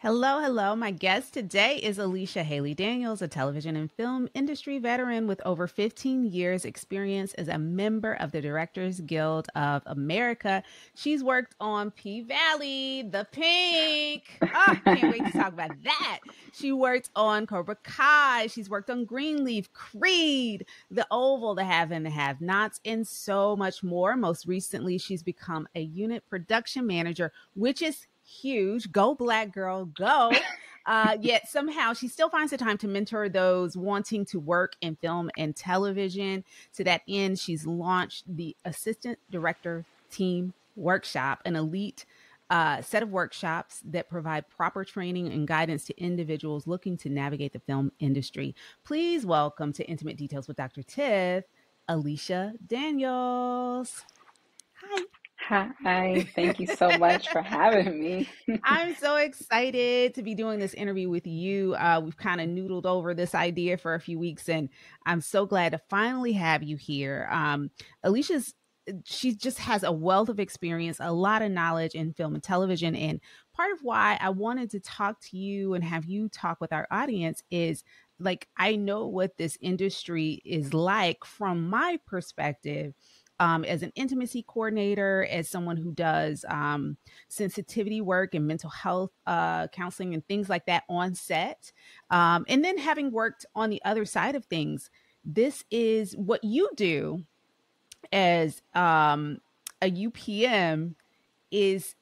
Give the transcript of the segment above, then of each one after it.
Hello, hello. My guest today is Alicia Daniels, a television and film industry veteran with over 15 years experience as a member of the Directors Guild of America. She's worked on P-Valley, The Pink. Can't wait to talk about that. She worked on Cobra Kai. She's worked on Greenleaf, Creed, The Oval, The Have and the Have-Nots, and so much more. Most recently, she's become a unit production manager, which is huge. Go Black girl, go. Yet somehow she still finds the time to mentor those wanting to work in film and television. To that end, she's launched the Assistant Director Team Workshop, an elite set of workshops that provide proper training and guidance to individuals looking to navigate the film industry. Please welcome to Intimate Details with Dr. Tiff, Alicia Daniels. Hi. Hi, thank you so much for having me. I'm so excited to be doing this interview with you. We've kind of noodled over this idea for a few weeks, and I'm so glad to finally have you here. She just has a wealth of experience, a lot of knowledge in film and television. And part of why I wanted to talk to you and have you talk with our audience is like, I know what this industry is like from my perspective. As an intimacy coordinator, as someone who does sensitivity work and mental health counseling and things like that on set. And then having worked on the other side of things, this is what you do as a UPM is,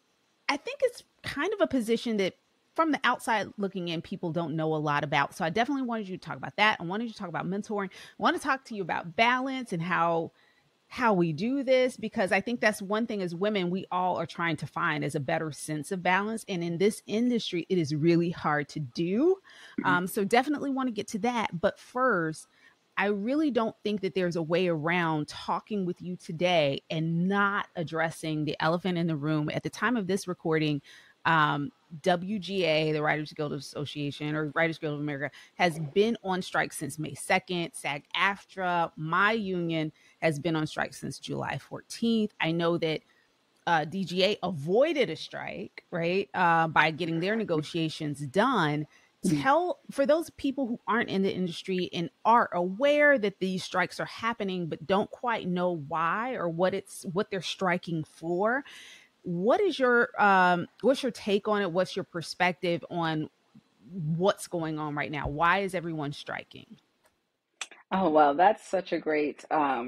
I think it's kind of a position that from the outside looking in, people don't know a lot about. So I definitely wanted you to talk about that. I wanted you to talk about mentoring. I want to talk to you about balance and how we do this, because I think that's one thing as women, we all are trying to find is a better sense of balance. And in this industry, it is really hard to do. So definitely want to get to that. But first, I really don't think that there's a way around talking with you today and not addressing the elephant in the room. At the time of this recording, WGA, the Writers Guild Association, or Writers Guild of America, has been on strike since May 2nd. SAG-AFTRA, my union, has been on strike since July 14th. I know that DGA avoided a strike, right, by getting their negotiations done. For those people who aren't in the industry and are aware that these strikes are happening but don't quite know why or what they're striking for, what's your take on it? What's your perspective on what's going on right now? Why is everyone striking? Oh, well, that's such a great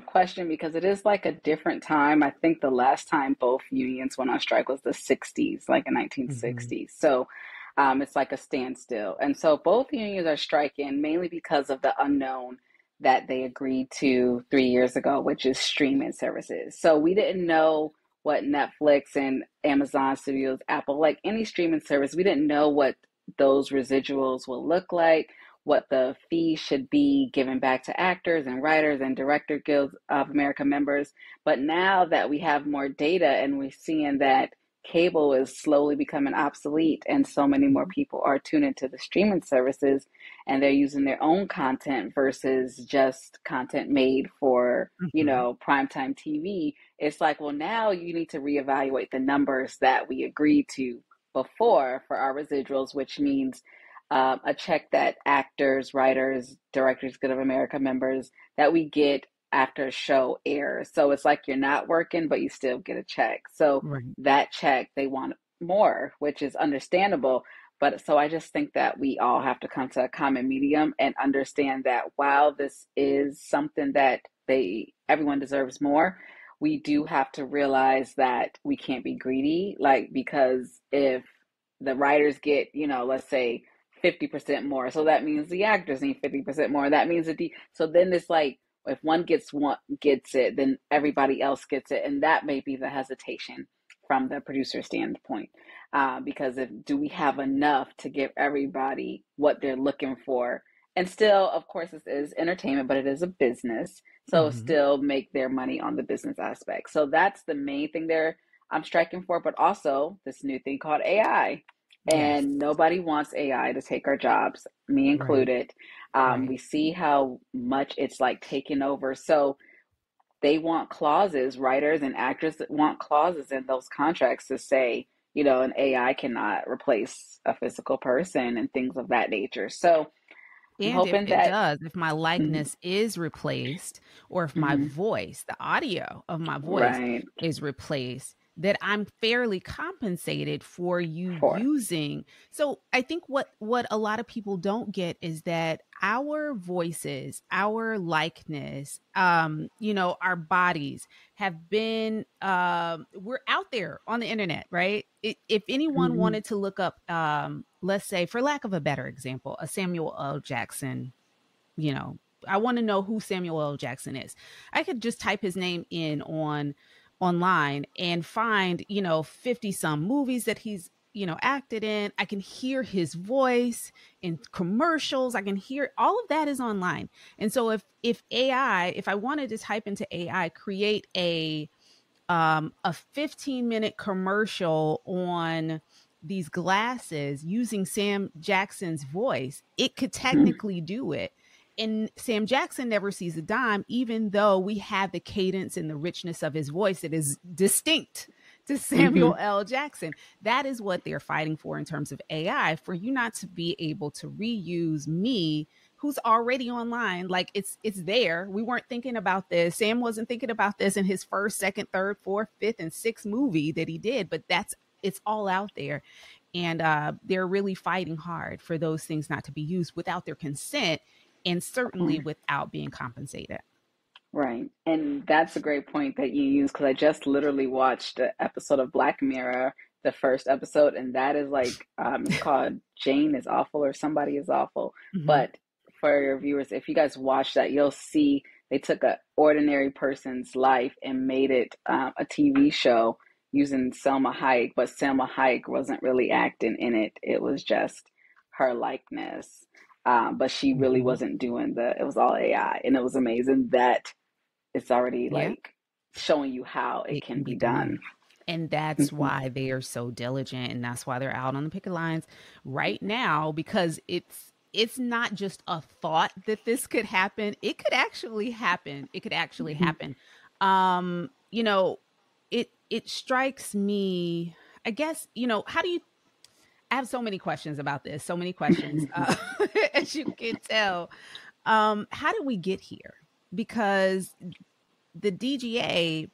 question because it is like a different time. I think the last time both unions went on strike was the 60s, like in Mm-hmm. 1960s. So it's like a standstill. And so both unions are striking mainly because of the unknown that they agreed to 3 years ago, which is streaming services. So we didn't know what Netflix and Amazon Studios, Apple, like any streaming service, we didn't know what those residuals will look like, what the fee should be given back to actors and writers and Director Guild of America members. But now that we have more data and we're seeing that cable is slowly becoming obsolete and so many more people are tuned into the streaming services and they're using their own content versus just content made for, Mm-hmm. primetime TV, it's like, well, now you need to reevaluate the numbers that we agreed to before for our residuals, which means a check that actors, writers, Directors Guild of America members that we get after a show airs. So it's like you're not working, but you still get a check. So Right. that check, they want more, which is understandable. But so I just think that we all have to come to a common medium and understand that while this is something that everyone deserves more, we do have to realize that we can't be greedy, like because if the writers get, let's say 50% more. So that means the actors need 50% more. That means so then it's like if one gets it, then everybody else gets it. And that may be the hesitation from the producer standpoint. Because do we have enough to give everybody what they're looking for? And still, of course, this is entertainment, but it is a business. So Mm-hmm. still make their money on the business aspect. So that's the main thing I'm striking for, but also this new thing called AI. Yes. And nobody wants AI to take our jobs, me Right. included. Right. We see how much it's like taking over. So they want clauses, writers and actors that want clauses in those contracts to say, an AI cannot replace a physical person and things of that nature. So I'm And if hoping it that. does, if my Mhm, likeness is replaced, or if my mhm, voice, the audio of my voice right. is replaced, that I'm fairly compensated for you For. using. So I think what a lot of people don't get is that our voices, our likeness, our bodies have been we're out there on the internet, right? If anyone Mhm, wanted to look up let's say, for lack of a better example, a Samuel L. Jackson, you know, I want to know who Samuel L. Jackson is. I could just type his name in online and find, 50 some movies that he's, acted in. I can hear his voice in commercials. I can hear all of that is online. And so if I wanted to type into AI, create a 15-minute commercial on these glasses using Sam Jackson's voice, it could mhm, technically do it. And Sam Jackson never sees a dime, even though we have the cadence and the richness of his voice that is distinct to mhm, Samuel L. Jackson. That is what they're fighting for in terms of AI, for you not to be able to reuse me who's already online. Like it's there. We weren't thinking about this. Sam wasn't thinking about this in his first, second, third, fourth, fifth, and sixth movie that he did, but it's all out there. And they're really fighting hard for those things not to be used without their consent, and of certainly course. without being compensated. Right. And that's a great point that you use because I just literally watched an episode of Black Mirror, the first episode, and that is like, it's called Jane is Awful or Somebody is Awful. Hmm. But for your viewers, if you guys watch that, you'll see they took a ordinary person's life and made it a TV show using Selma Hayek, but Selma Hayek wasn't really acting in it. It was just her likeness. But she really Hmm. wasn't doing it was all AI. And it was amazing that it's already Yeah, like showing you how it it can can be be done. done. And that's Hmm. why they are so diligent, and that's why they're out on the picket lines right now, because it's not just a thought that this could happen. It could actually happen. It could actually Hmm. happen. Um, you know, it strikes me, I guess, how do you I have so many questions about this, so many questions. As you can tell. How did we get here? Because the DGA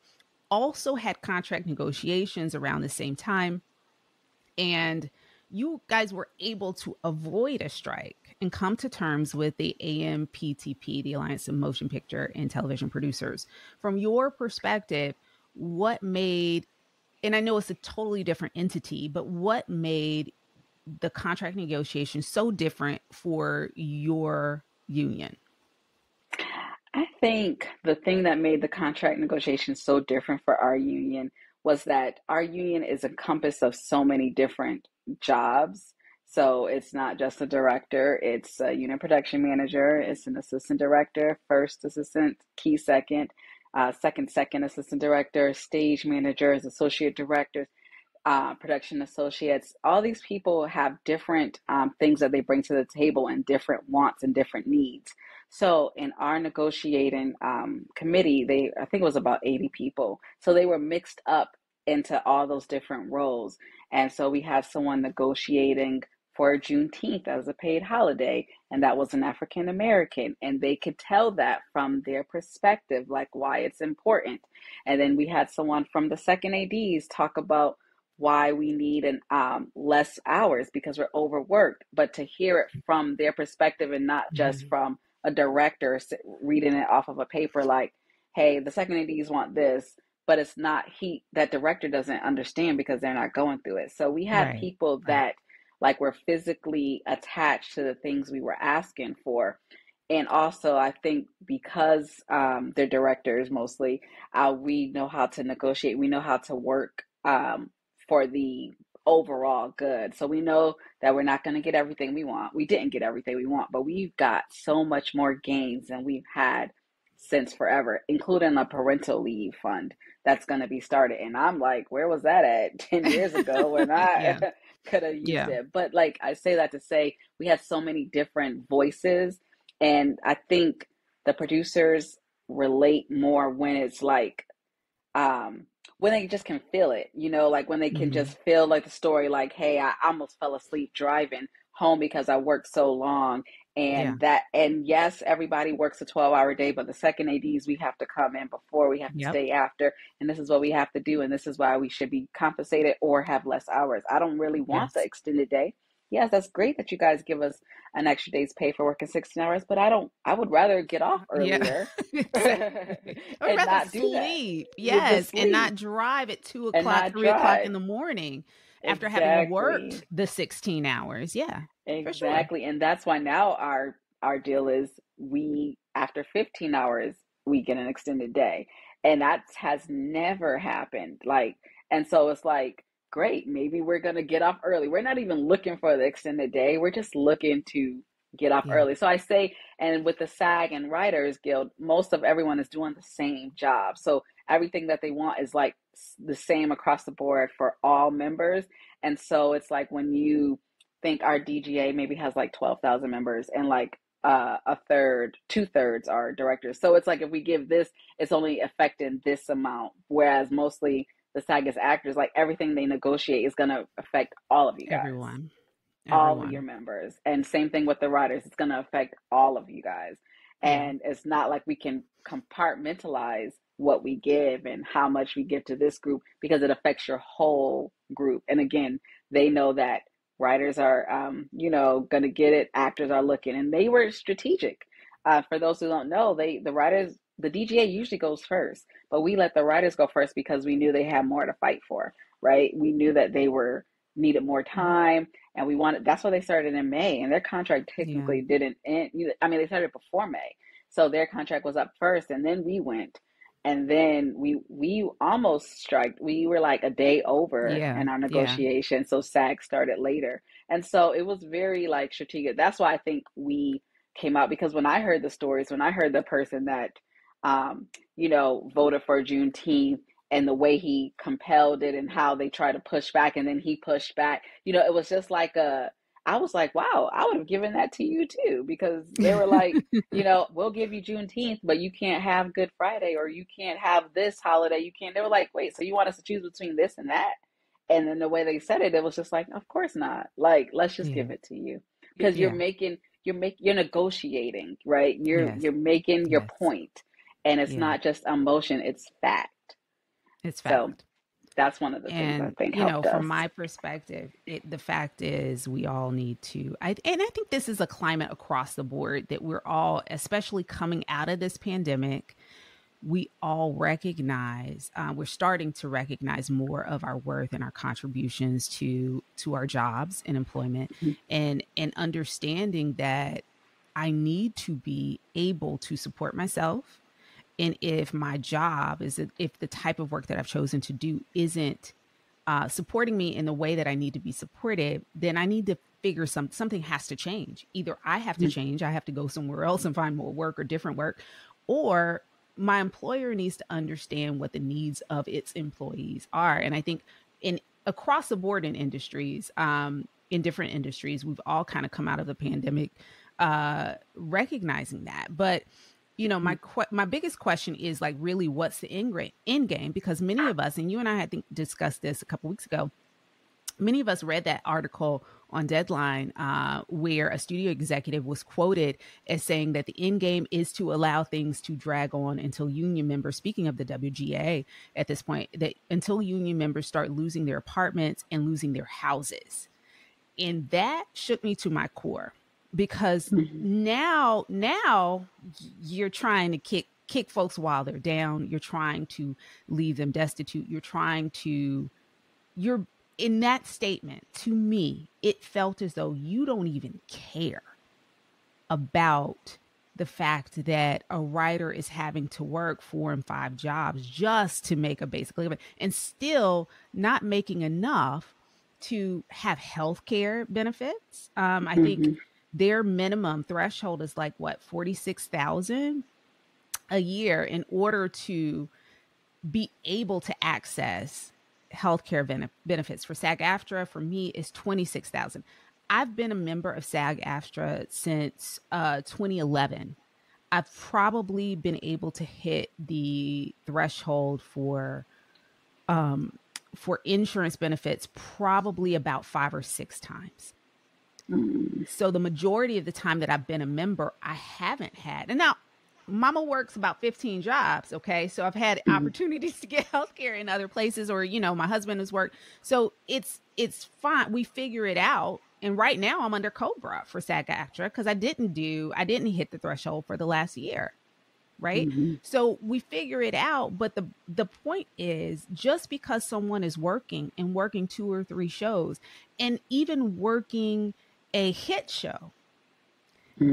also had contract negotiations around the same time, and you guys were able to avoid a strike and come to terms with the AMPTP, the Alliance of Motion Picture and Television Producers. From your perspective, what made, and I know it's a totally different entity, but what made the contract negotiation so different for your union? I think the thing that made the contract negotiations so different for our union was that our union is encompassed of so many different jobs. So it's not just a director, it's a unit production manager, it's an assistant director, first assistant, key second, second assistant director, stage managers, associate directors, production associates. All these people have different things that they bring to the table and different wants and different needs. So in our negotiating committee, I think it was about 80 people. So they were mixed up into all those different roles. And so we had someone negotiating for Juneteenth as a paid holiday, and that was an African American. And they could tell that from their perspective, like why it's important. And then we had someone from the second ADs talk about why we need an less hours because we're overworked, but to hear it from their perspective and not just Mhm. from a director reading it off of a paper like, hey, the second ADs want this, but it's not that director doesn't understand because they're not going through it. So we had Right. people Right. that like were physically attached to the things we were asking for. And also, I think because they're directors mostly, we know how to negotiate. We know how to work for the overall good. So we know that we're not going to get everything we want. We didn't get everything we want, but we've got so much more gains than we've had since forever, including a parental leave fund that's going to be started. And I'm like, where was that at 10 years ago when I Yeah. could have used Yeah. it? But like I say that to say, we had so many different voices. And I think the producers relate more when it's like, um, when they just can feel it, like when they can Mm-hmm. just feel like the story, like, hey, I almost fell asleep driving home because I worked so long. Yeah. And yes, everybody works a 12-hour day, but the second ADs, we have to come in before, we have to Yep. stay after, and this is what we have to do, and this is why we should be compensated or have less hours. I don't really want the Yes. extended day. Yes, that's great that you guys give us an extra day's pay for working 16 hours, but I would rather get off Yeah. earlier Exactly. I would and rather not do that. sleep. The Yes. And not sleep drive at two and o'clock, not 3 o'clock in drive. the morning after having Exactly. worked the 16 hours. Yeah, for sure. Exactly. And that's why now our deal is we after 15 hours we get an extended day. And that has never happened. Like, and so it's like, great, maybe we're gonna get off early. We're not even looking for the extended day. We're just looking to get off Yeah. early. So I say, and with the SAG and Writers Guild, most of everyone is doing the same job. So everything that they want is like the same across the board for all members. And so it's like when you think our DGA maybe has like 12,000 members and like a third, two-thirds are directors. So it's like if we give this, it's only affecting this amount. Whereas mostly the SAG is actors, like everything they negotiate is going to affect all of you guys, Everyone. all of your Everyone. members. And same thing with the writers, it's going to affect all of you guys. Yeah. And it's not like we can compartmentalize what we give and how much we give to this group because it affects your whole group. And again, they know that writers are, going to get it. Actors are looking, and they were strategic. For those who don't know, the writers, the DGA usually goes first, but we let the writers go first because we knew they had more to fight for, right? We knew that they were needed more Mhm. time, and we wanted. That's why they started in May, and their contract Yeah. technically didn't end. I mean, they started before May, so their contract was up first, and then we went, and then we almost striked. We were like a day over Yeah. in our Yeah. negotiation, so SAG started later, and so it was very like strategic. That's why I think we came out because when I heard the stories, when I heard the person that, voted for Juneteenth and the way he compelled it and how they tried to push back and then he pushed back, it was just like I was like, wow, I would have given that to you too, because they were like, we'll give you Juneteenth, but you can't have Good Friday or you can't have this holiday. You can't. They were like, wait, so you want us to choose between this and that? And then the way they said it, it was just like, of course not. Like, let's just Yeah. give it to you because Yeah. you're negotiating, right? Yes. You're making your Yes. point, and it's Yeah. not just emotion; it's fact. It's So fact. that's one of the things I And, think helped from us. my perspective, the fact is we all need to, and I think this is a climate across the board that we're all, especially coming out of this pandemic, we all recognize, we're starting to recognize more of our worth and our contributions to our jobs and employment, and understanding that I need to be able to support myself. And if my job is, if the type of work that I've chosen to do isn't supporting me in the way that I need to be supported, then I need to figure something has to change. Either I have to change, I have to go somewhere else and find more work or different work, or my employer needs to understand what the needs of its employees are. And I think in across the board in different industries, we've all kind of come out of the pandemic recognizing that. But my biggest question is like, really, what's the end game? Because many of us, and you and I, think, discussed this a couple weeks ago. Many of us read that article on Deadline where a studio executive was quoted as saying that the end game is to allow things to drag on until union members, speaking of the WGA at this point, that until union members start losing their apartments and losing their houses. And that shook me to my core, because Mm-hmm. now you're trying to kick folks while they're down. You're trying to leave them destitute. You're in that statement. To me, it felt as though you don't even care about the fact that a writer is having to work 4 and 5 jobs just to make a basic living, and still not making enough to have health care benefits. I think Mm-hmm. their minimum threshold is like what, 46,000 a year in order to be able to access healthcare benefits. For SAG-AFTRA, for me, is 26,000. I've been a member of SAG-AFTRA since 2011. I've probably been able to hit the threshold for for insurance benefits probably about 5 or 6 times. So the majority of the time that I've been a member, I haven't had. And now mama works about 15 jobs. Okay. So I've had opportunities to get healthcare in other places, or, my husband has worked. So it's fine. We figure it out. And right now I'm under Cobra for SAG-AFTRA because I didn't hit the threshold for the last year. Right. So we figure it out. But the point is, just because someone is working 2 or 3 shows and even working a hit show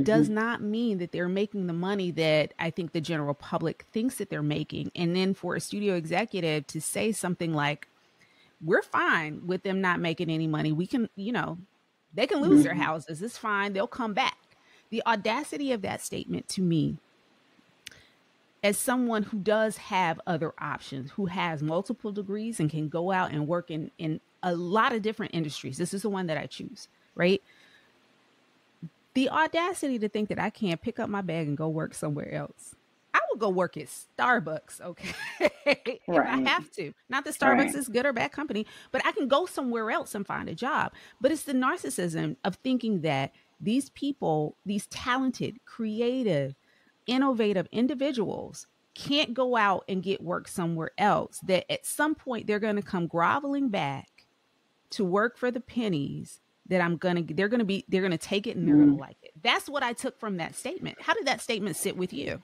does not mean that they're making the money that I think the general public thinks that they're making. And then for a studio executive to say something like, we're fine with them not making any money. We can, they can lose their houses. It's fine. They'll come back. The audacity of that statement to me, as someone who does have other options, who has multiple degrees and can go out and work in a lot of different industries. This is the one that I choose, right? The audacity to think that I can't pick up my bag and go work somewhere else. I will go work at Starbucks, okay? If I have to. Not that Starbucks is good or bad company, but I can go somewhere else and find a job. But it's the narcissism of thinking that these people, these talented, creative, innovative individuals can't go out and get work somewhere else, that at some point they're going to come groveling back to work for the pennies that they're going to take it and they're going to like it. That's what I took from that statement. How did that statement sit with you?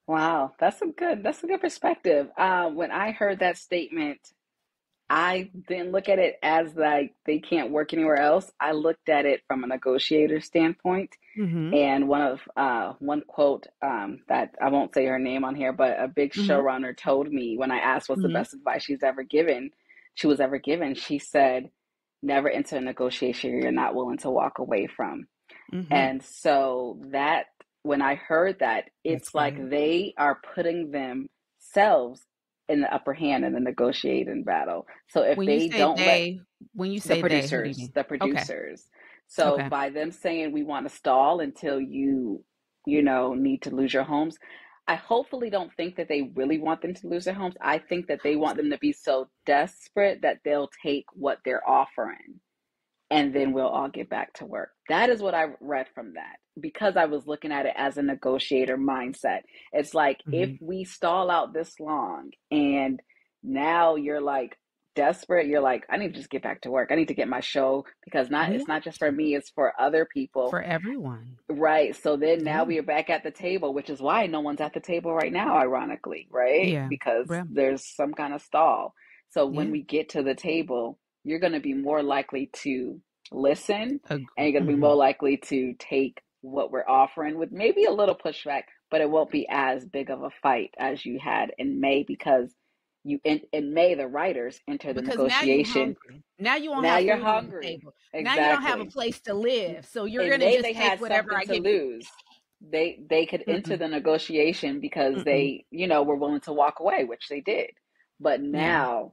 Wow, that's a good perspective. When I heard that statement, I didn't look at it as like they can't work anywhere else. I looked at it from a negotiator standpoint. And one quote that I won't say her name on here, but a big showrunner told me when I asked what's the best advice she was ever given, she said, never enter a negotiation you're not willing to walk away from. And so that, when I heard that, it's like they are putting themselves in the upper hand in the negotiating battle. So if they don't when you say the producers, the producers. So by them saying we want to stall until you need to lose your homes, I hopefully don't think that they really want them to lose their homes. I think that they want them to be so desperate that they'll take what they're offering, and then we'll all get back to work. That is what I read from that, because I was looking at it as a negotiator mindset. It's like, if we stall out this long and now you're like desperate, you're like, I need to just get back to work. I need to get my show, because it's not just for me, it's for other people. For everyone. Right. So then now we are back at the table, which is why no one's at the table right now, ironically, right? Yeah. Because there's some kind of stall. So when we get to the table, you're going to be more likely to listen, and you're going to be more likely to take what we're offering with maybe a little pushback, but it won't be as big of a fight as you had in May, because in May the writers enter the negotiation. Now you won't have food on the table. Exactly. Now you don't have a place to live, so you're going to just take whatever I give you. They could enter the negotiation because they were willing to walk away, which they did. But now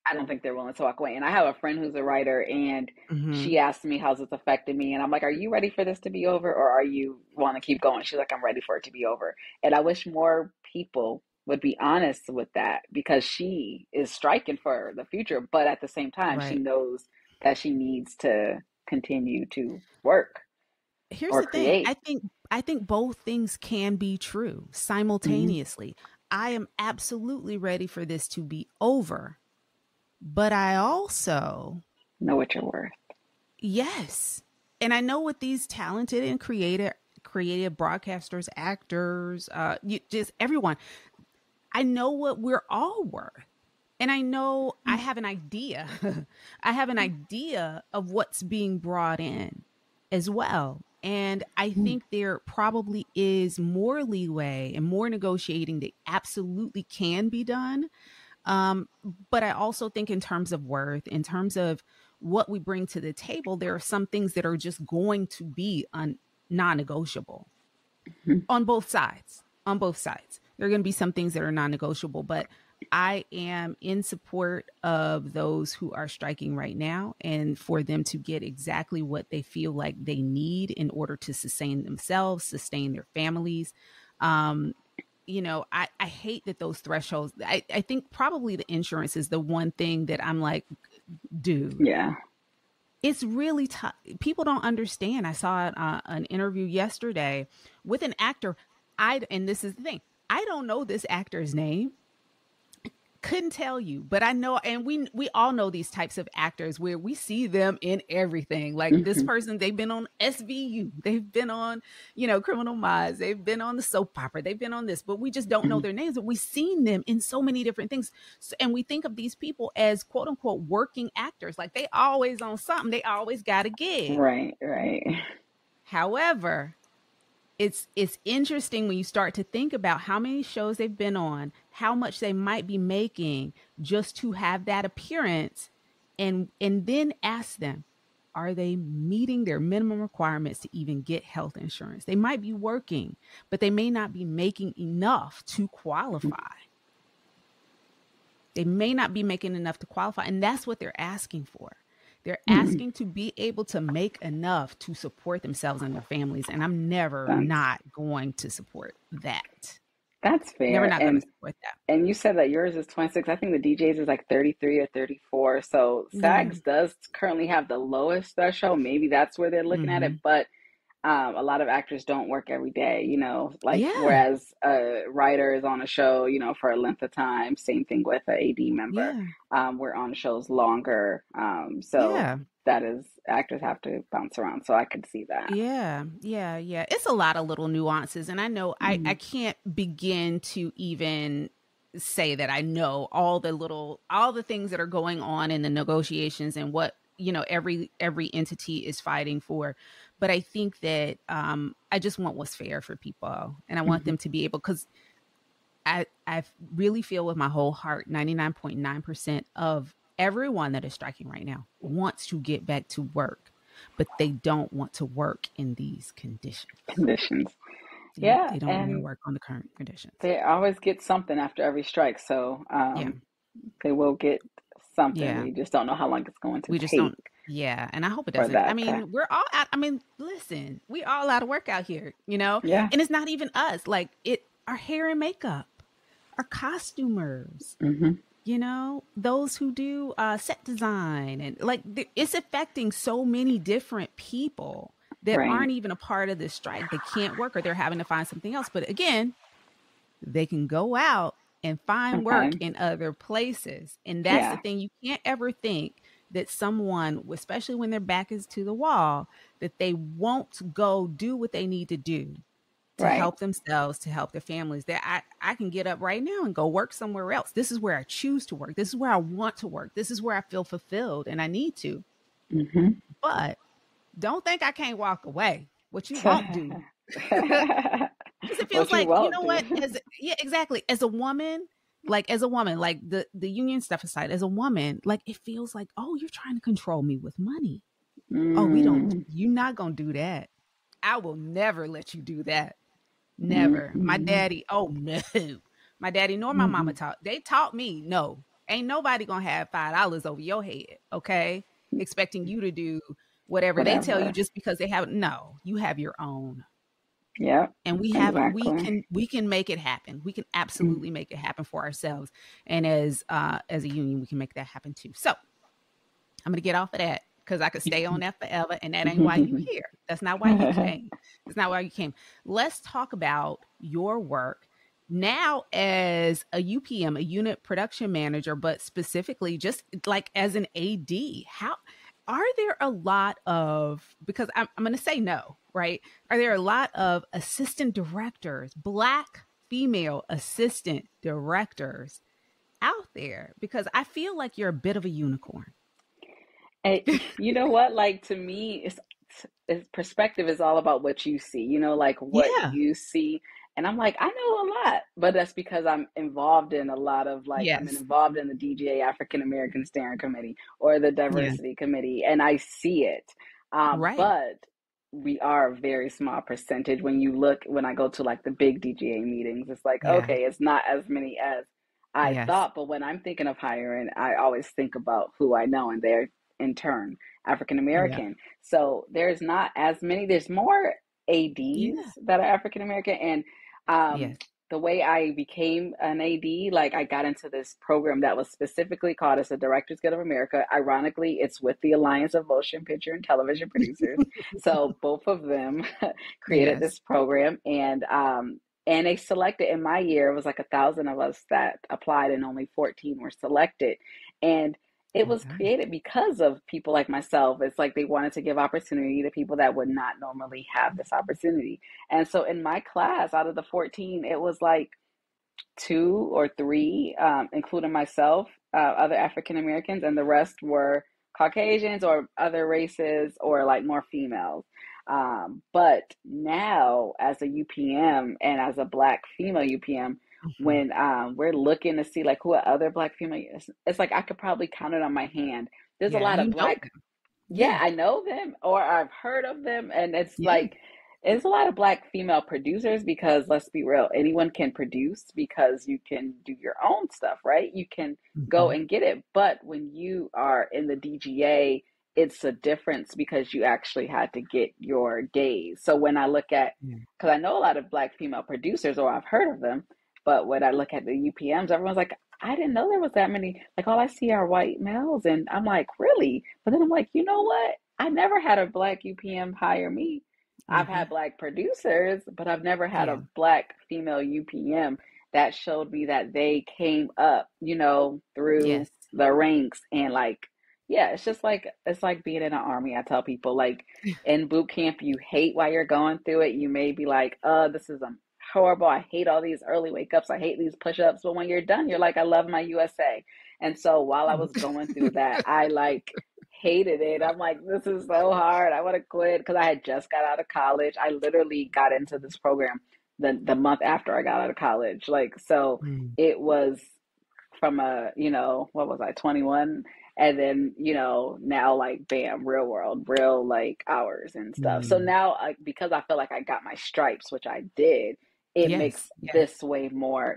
I don't think they're willing to walk away. And I have a friend who's a writer, and she asked me, how's this affecting me? And I'm like, are you ready for this to be over, or are you want to keep going? She's like, I'm ready for it to be over. And I wish more people would be honest with that, because she is striking for the future, but at the same time, she knows that she needs to continue to work. Here's the thing. I think both things can be true simultaneously. I am absolutely ready for this to be over, but I also know what you're worth. Yes. And I know what these talented and creative broadcasters, actors, just everyone, I know what we're all worth. And I know I have an idea. I have an idea of what's being brought in as well. And I think there probably is more leeway and more negotiating that absolutely can be done. But I also think in terms of worth, in terms of what we bring to the table, there are some things that are just going to be non-negotiable on both sides. On both sides. There are going to be some things that are non-negotiable, but I am in support of those who are striking right now, and for them to get exactly what they feel like they need in order to sustain themselves, sustain their families. I hate that those thresholds, I think probably the insurance is the one thing that I'm like, dude, Yeah. it's really tough. People don't understand. I saw an interview yesterday with an actor. And this is the thing, I don't know this actor's name, couldn't tell you, but I know, and we all know these types of actors where we see them in everything. Like this Hmm. person, they've been on SVU, they've been on, Criminal Minds, they've been on the soap opera, they've been on this, but we just don't know Hmm. their names. But we've seen them in so many different things, and we think of these people as quote unquote working actors, like they always on something, they always got a gig. Right, right. However, it's interesting when you start to think about how many shows they've been on, how much they might be making just to have that appearance, and then ask them, are they meeting their minimum requirements to even get health insurance? They might be working, but they may not be making enough to qualify. They may not be making enough to qualify, and that's what they're asking for. They're Mm. asking to be able to make enough to support themselves and their families. And I'm never That's not going to support that. that's Never fair. not going to support that. And you said that yours is 26. I think the DJ's is like 33 or 34. So Yeah. SAGs does currently have the lowest threshold. Maybe that's where they're looking at it. Hmm. But a lot of actors don't work every day, like Yeah. whereas a writer is on a show, for a length of time. Same thing with an AD member. Yeah. We're on shows longer. So Yeah. that is, actors have to bounce around. So I could see that. Yeah. Yeah. Yeah. It's a lot of little nuances. And I know I Mm. can't begin to even say that I know all the things that are going on in the negotiations and what, every entity is fighting for. But I think that I just want what's fair for people. And I want Mhm. them to be able, because I really feel with my whole heart, 99.9% of everyone that is striking right now wants to get back to work, but they don't want to work in these conditions. Conditions. Yeah, Yeah, they don't want to and work on the current conditions. they always get something after every strike. So Yeah, they will get something. yeah. We just don't know how long it's going to We just take don't. Yeah, and I hope it for doesn't. I that to, mean, we're all out. I mean, listen, we all out of work out here, yeah. and it's not even us. Like our hair and makeup, our costumers, Hmm. those who do set design, and like it's affecting so many different people that Right. aren't even a part of this strike. They can't work, or they're having to find something else. But again, they can go out and find work Sometimes. in other places. And that's the Yeah. thing. You can't ever think that someone, especially when their back is to the wall, that they won't go do what they need to do to Right. help themselves, to help their families. That I can get up right now and go work somewhere else. This is where I choose to work. This is where I want to work. This is where I feel fulfilled and I need to. Hmm. But don't think I can't walk away. What you won't do. Because it feels What you like, won't do. yeah, exactly. As a woman, like the union stuff aside, as a woman, like it feels like, oh, you're trying to control me with money. Oh, Mm. you're not gonna do that. I will never let you do that. Never. My Mm-mm. daddy, oh no. My daddy nor my mama Mm-mm. they taught me, no, ain't nobody gonna have $5 over your head, okay? Expecting you to do whatever they tell you Whatever. just because they have, no, you have your own. Yep. And Exactly. we can make it happen. We can Mm. absolutely make it happen for ourselves. And as a union, we can make that happen too. So I'm gonna get off of that because I could stay on that forever. And that ain't why you here. That's not why you came. That's not why you came. Let's talk about your work now as a UPM, a unit production manager, but specifically just like as an AD. How are there a lot of, because I'm going to say no, right? Are there a lot of assistant directors, Black female assistant directors out there? Because I feel like you're a bit of a unicorn. And you know what? Like to me, perspective is all about what you see, like what Yeah. you see. And I'm like, I know a lot, but that's because I'm involved in a lot of like, I'm Yes. involved in the DGA African American Steering Committee or the Yeah. Diversity Committee, and I see it. Right. But we are a very small percentage when I go to like the big DGA meetings, it's like, Yeah. okay, it's not as many as I Yes. thought. But when I'm thinking of hiring, I always think about who I know, and they're in turn African Yeah. American. So there's not as many. There's more ADs Yeah. that are African American, and Yes. the way I became an AD, like I got into this program that was specifically called as the Directors Guild of America. Ironically, it's with the Alliance of Motion Picture and Television Producers. So both of them created Yes. this program, and they selected in my year, it was like 1,000 of us that applied, and only 14 were selected. And it Oh my was gosh. created because of people like myself. It's like they wanted to give opportunity to people that would not normally have this opportunity. And so in my class, out of the 14, it was like two or three, including myself, other African Americans, and the rest were Caucasians or other races or like more females. But now, as a UPM and as a Black female UPM, Mhm. when we're looking to see like who are other Black female, it's like I could probably count it on my hand. There's a Yeah, lot of you know Black, them. yeah, Yeah. I know them or I've heard of them. And it's Yeah. like, it's a lot of Black female producers because let's be real, anyone can produce because you can do your own stuff, right? You can go Mhm. and get it. But when you are in the DGA, it's a difference because you actually had to get your days. So when I look at, Yeah. because I know a lot of Black female producers or I've heard of them, but when I look at the UPMs, everyone's like, I didn't know there was that many. Like all I see are white males. And I'm like, really? But then I'm like, you know what? I never had a Black UPM hire me. I've Mhm. had Black producers, but I've never had Yeah. a Black female UPM that showed me that they came up, through Yes. the ranks. And like, yeah, it's like being in an army. I tell people, like, in boot camp, you hate while you're going through it. You may be like, this is horrible. I hate all these early wake ups. I hate these push ups. But when you're done, you're like, I love my USA. And so while I was going through that, I like hated it. I'm like, this is so hard. I want to quit because I had just got out of college. I literally got into this program the month after I got out of college. Like, so Mm. it was from what was I, 21? And then, now like, bam, real world, real like hours and stuff. So Mm. now, because I feel like I got my stripes, which I did, it makes Yes. Yes. this way more,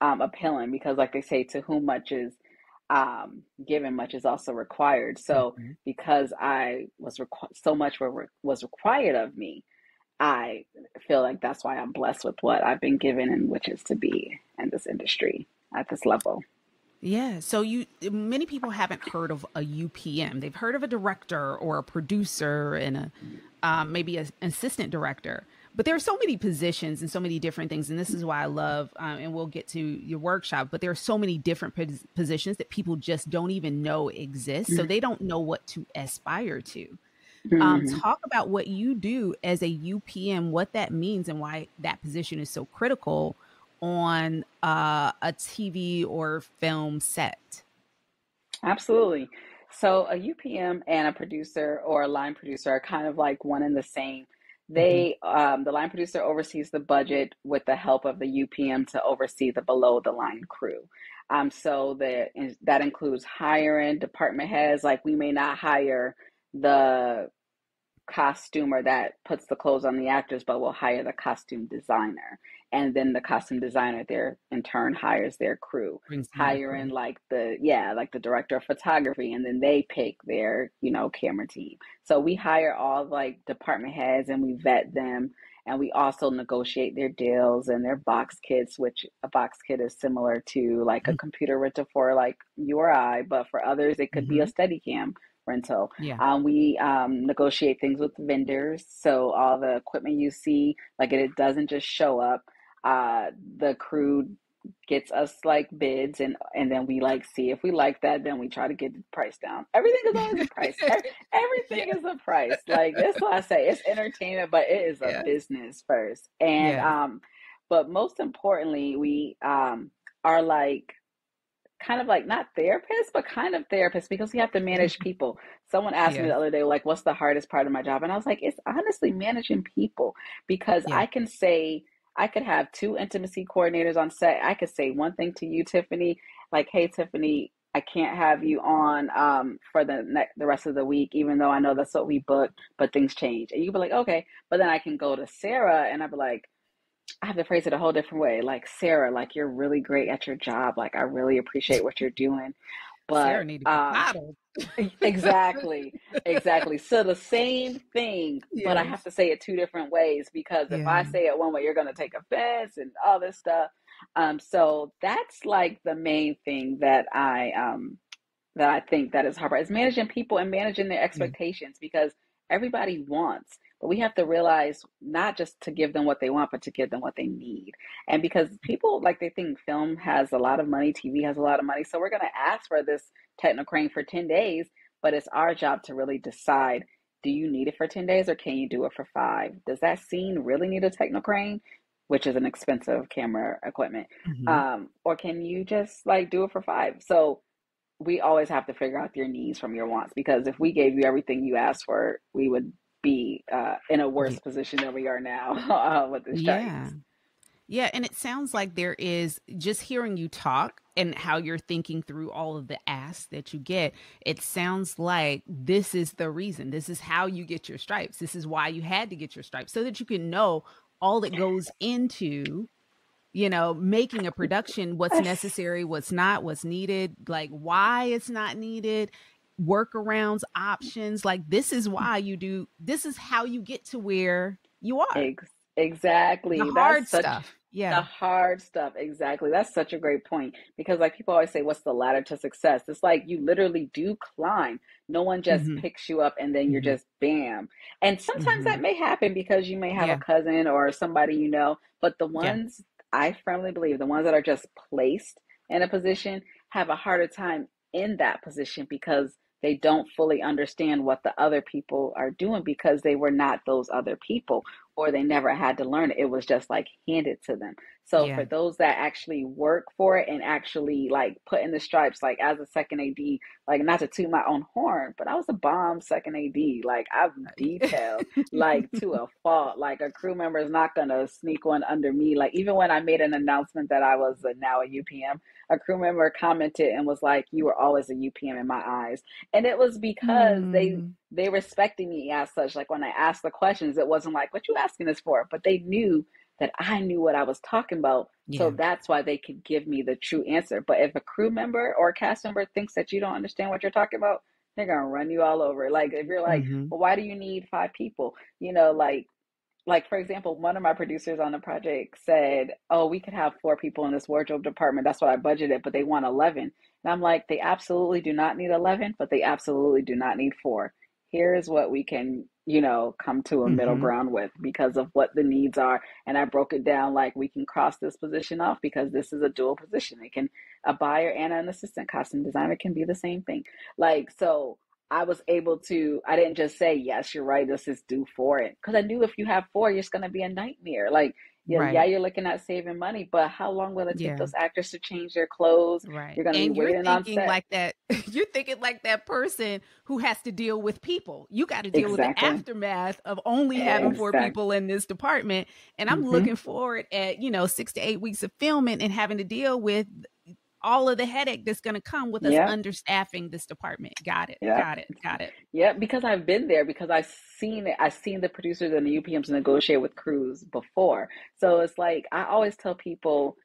appealing because, like they say, to whom much is given, much is also required. So Mhm. because I was so much was required of me, I feel like that's why I'm blessed with what I've been given, and which is to be in this industry at this level. Yeah. So many people haven't heard of a UPM. They've heard of a director or a producer and maybe an assistant director. But there are so many positions and so many different things. And this is why I love, and we'll get to your workshop, but there are so many different positions that people just don't even know exist. So they don't know what to aspire to. Mm-hmm. Talk about what you do as a UPM, what that means, and why that position is so critical on a TV or film set. Absolutely. So a UPM and a producer or a line producer are kind of like one and the same. Hmm. The line producer oversees the budget with the help of the UPM to oversee the below the line crew. That includes hiring department heads. Like we may not hire the costumer that puts the clothes on the actors, but will hire the costume designer. And then the costume designer there in turn hires their crew, Brings in their hiring crew. like the director of photography, and then they pick their, camera team. So we hire all like department heads and we vet them. And we also negotiate their deals and their box kits, which a box kit is similar to like a computer rental for like you or I, but for others, it could be a Hmm. Steadicam rental. Yeah. We negotiate things with vendors, so all the equipment you see, like it doesn't just show up. The crew gets us like bids, and then we like see if we like that, then we try to get the price down. Everything is always a price. Everything Yes. is a price. Like that's what I say. It's entertainment, but it is a Yes. business first. And Yes. but most importantly, we are like kind of like not therapists, but kind of therapists because we have to manage people. Someone asked me the Yes. other day, like, what's the hardest part of my job? And I was like, it's honestly managing people because Yeah. I could have two intimacy coordinators on set. I could say one thing to you, Tiffany, like, hey, Tiffany, I can't have you on for the rest of the week, even though I know that's what we booked, but things change. And you'd be like, okay. But then I can go to Sarah and I'd be like, I have to phrase it a whole different way. Like, Sarah, like, you're really great at your job. Like, I really appreciate what you're doing. But Sarah need to be coddled. exactly, exactly. So the same thing, but I have Yes. to say it two different ways because if I Yeah. say it one way, you're going to take offense and all this stuff. So that's like the main thing that I think that is hard is managing people and managing their Yeah. expectations because everybody wants, but we have to realize not just to give them what they want, but to give them what they need. And because people like they think film has a lot of money, TV has a lot of money, so we're going to ask for this technocrane for 10 days, but it's our job to really decide, do you need it for 10 days or can you do it for 5? Does that scene really need a technocrane, which is an expensive camera equipment? Hmm. Or can you just like do it for 5? So we always have to figure out your needs from your wants because if we gave you everything you asked for, we would be in a worse Yeah. position than we are now with the Yeah. strikes. Yeah. And it sounds like there is just hearing you talk and how you're thinking through all of the asks that you get. It sounds like this is the reason. This is how you get your stripes. This is why you had to get your stripes so that you can know all that goes into, making a production, what's Yes, necessary, what's not, what's needed, like why it's not needed, workarounds, options. Like this is why you do, this is how you get to where you are. The exactly. hard That's such stuff. the Yeah. hard stuff. Exactly. That's such a great point because, like, people always say, what's the ladder to success? It's like you literally do climb. No one just Hmm. picks you up and then you're Hmm. just bam. And sometimes Hmm. that may happen because you may have a Yeah. cousin or somebody but the Yeah. ones I firmly believe, the ones that are just placed in a position have a harder time in that position because they don't fully understand what the other people are doing because they were not those other people or they never had to learn it. It was just like handed to them. So Yeah. for those that actually work for it and actually like put in the stripes, like as a second AD, like not to toot my own horn, but I was a bomb second AD. Like I've detailed like to a fault. Like a crew member is not gonna sneak one under me. Like even when I made an announcement that I was now a UPM, a crew member commented and was like, "You were always a UPM in my eyes," and it was because Mm, they respected me as such. Like when I asked the questions, it wasn't like, what you asking this for? But they knew that I knew what I was talking about. So yeah. that's why they could give me the true answer. But if a crew member or a cast member thinks that you don't understand what you're talking about, they're gonna run you all over. Like if you're like, Hmm. well, why do you need 5 people? Like for example, one of my producers on the project said, "Oh, we could have 4 people in this wardrobe department. That's what I budgeted, but they want 11." And I'm like, "They absolutely do not need 11, but they absolutely do not need 4. Here is what we can, come to a middle Hmm. ground with because of what the needs are." And I broke it down like we can cross this position off because this is a dual position. It can a buyer and an assistant costume designer can be the same thing. Like so I was able to, I didn't just say, yes, you're right, this is due for it. Because I knew if you have 4, it's going to be a nightmare. Like, yeah, Right. you're looking at saving money, but how long will it take Yeah. those actors to change their clothes? Right. You're going to be And you're waiting on thinking set. like that, you're thinking like that person who has to deal with people. You got to deal with the Exactly. aftermath of only having 4 Exactly. people in this department. And I'm Mm-hmm. looking forward at, 6 to 8 weeks of filming and having to deal with all of the headache that's going to come with us Yep. understaffing this department. Got it. Yep. Got it. Got it. Yeah, because I've been there because I've seen it. I've seen the producers and the UPMs negotiate with crews before. So it's like I always tell people,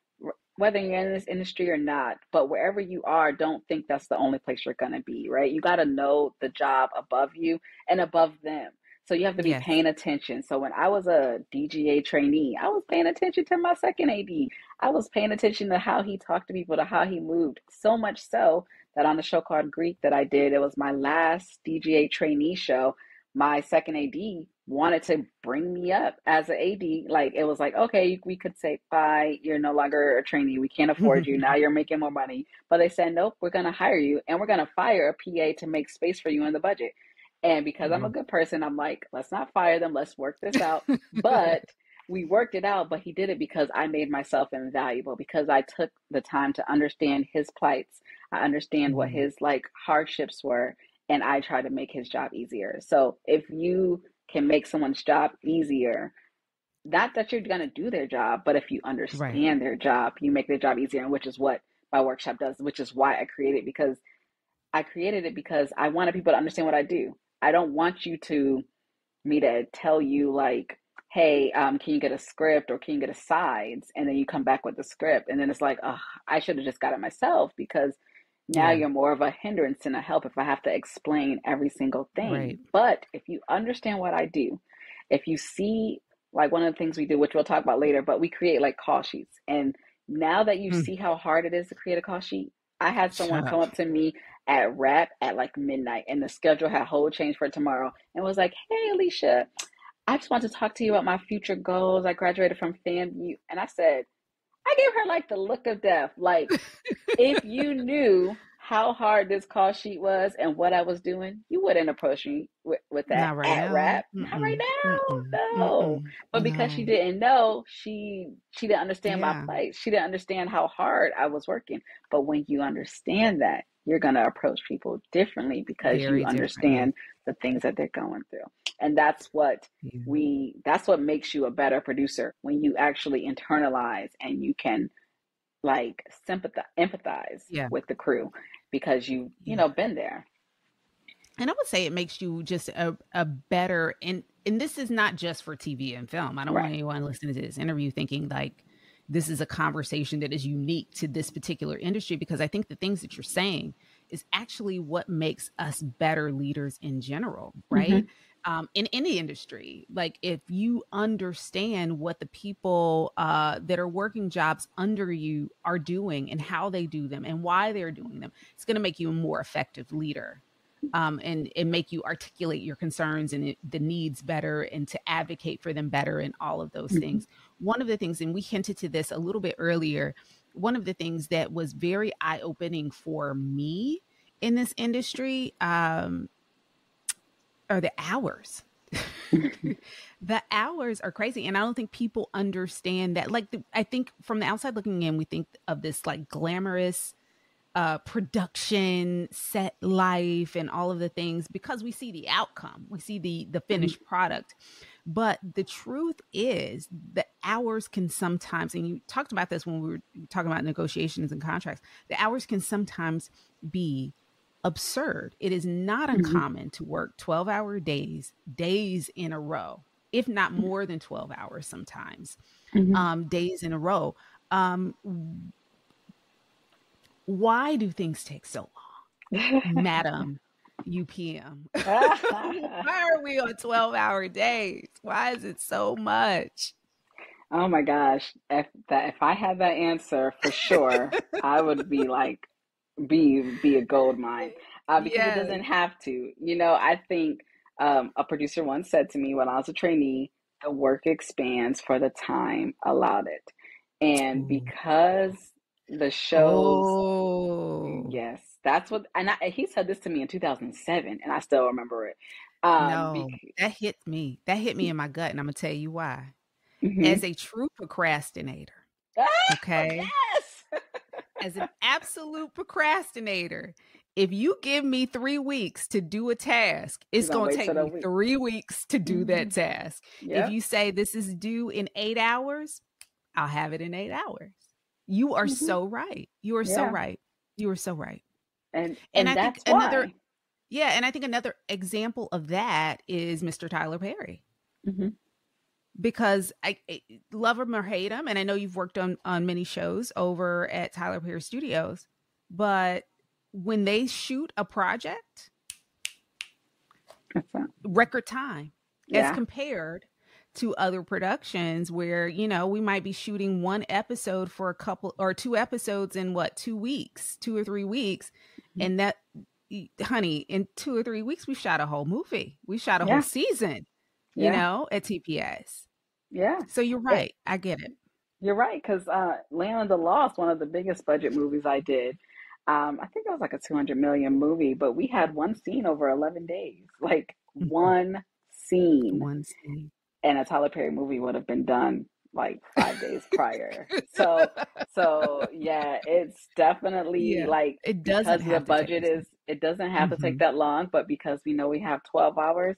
whether you're in this industry or not, but wherever you are, don't think that's the only place you're going to be, right? You got to know the job above you and above them. So you have to be Yes. paying attention. So when I was a DGA trainee, I was paying attention to my second AD. I was paying attention to how he talked to people, to how he moved. So much so that on the show called Greek that I did, it was my last DGA trainee show. My second AD wanted to bring me up as an AD. Like it was like, okay, we could say, bye, you're no longer a trainee. We can't afford you. Now you're making more money. But they said, nope, we're going to hire you and we're going to fire a PA to make space for you in the budget. And because I'm a Wow. good person, I'm like, let's not fire them. Let's work this out. But we worked it out, but he did it because I made myself invaluable, because I took the time to understand his plights. I understand what Mhm. his like hardships were, and I try to make his job easier. So if you can make someone's job easier, not that you're going to do their job, but if you Right. understand their job, you make their job easier, and which is what my workshop does, which is why I created it because I wanted people to understand what I do. I don't want you to me to tell you like, hey, can you get a script or can you get a sides? And then you come back with the script. And then it's like, oh, I should have just got it myself because Now Yeah. you're more of a hindrance than a help if I have to explain every single Right. thing. But if you understand what I do, if you see, like one of the things we do, which we'll talk about later, but we create like call sheets. And now that you Mm. see how hard it is to create a call sheet, I had someone Chuck. come up to me at wrap at like midnight, and the schedule had whole change for tomorrow, and was like, "Hey, Alicia, I just want to talk to you about my future goals. I graduated from FAMU." And I said, I gave her like the look of death. Like, if you knew how hard this call sheet was and what I was doing, you wouldn't approach me with that Not right at now. rap. Not right Mm-mm. now, Mm-mm. no. Mm-mm. But because she No. didn't know, she didn't understand my Yeah. place. She didn't understand how hard I was working. But when you understand that, you're gonna approach people differently because you Very understand differently. the things that they're going through. And Yeah. that's what makes you a better producer, when you actually internalize and you can like sympathize, empathize Yeah. with the crew, because you Yeah. know, been there. And I would say it makes you just a better, and this is not just for TV and film. I don't want Right. anyone listening to this interview thinking like this is a conversation that is unique to this particular industry, because I think the things that you're saying is actually what makes us better leaders in general, right? Mm-hmm. In any industry, like if you understand what the people that are working jobs under you are doing and how they do them and why they're doing them, it's going to make you a more effective leader, and make you articulate your concerns and the needs better and to advocate for them better and all of those Mm-hmm. things. One of the things, and we hinted to this a little bit earlier, one of the things that was very eye opening for me in this industry are the hours. The hours are crazy. And I don't think people understand that. Like, I think from the outside looking in, we think of this like glamorous production, set life, and all of the things because we see the outcome, we see the finished product. But the truth is, the hours can sometimes, and you talked about this when we were talking about negotiations and contracts, the hours can sometimes be absurd. It is not Mm-hmm. uncommon to work 12-hour days in a row, if not more than 12 hours sometimes, Mm-hmm. days in a row. Um, why do things take so long, Madam UPM? Why are we on 12-hour days? Why is it so much? Oh my gosh, if I had that answer for sure, I would be like, be a gold mine, because it Yes. doesn't have to. You know, I think a producer once said to me when I was a trainee, the work expands for the time allowed it. And Ooh. because the shows, Oh, yes, that's what, and he said this to me in 2007, and I still remember it. no, that hit me. That hit me in my gut, and I'm gonna tell you why. As Mhm. a true procrastinator, Ah, okay? yes. As an absolute procrastinator, if you give me 3 weeks to do a task, You're it's gonna going to wait take till the me week. 3 weeks to do that Mhm. task. If Yep. you say this is due in 8 hours, I'll have it in 8 hours. You are Mhm. so right. You are so Yeah. right. You are so right. And And I think that's why. another example of that is Mr. Tyler Perry. Mhm. Because I love him or hate him, and I know you've worked on many shows over at Tyler Perry Studios, but when they shoot a project, That's it. record time, as Yeah. compared to other productions where we might be shooting one episode for a couple or two episodes in what 2 weeks, 2 or 3 weeks, Mhm. and that, honey, in 2 or 3 weeks we shot a whole movie, we shot a whole Yeah. season, Yeah. at TPS. Yeah. So you're It, right, I get it. you're right, because Land of the Lost, one of the biggest budget movies I did, I think it was like a 200 million movie, but we had one scene over 11 days, like Mhm. one scene. One scene. And a Tyler Perry movie would have been done like 5 days prior. So yeah, it's definitely Yeah, like, it doesn't because the have to take budget this is, long. it doesn't have to take Mhm. that long, but because we know we have 12 hours,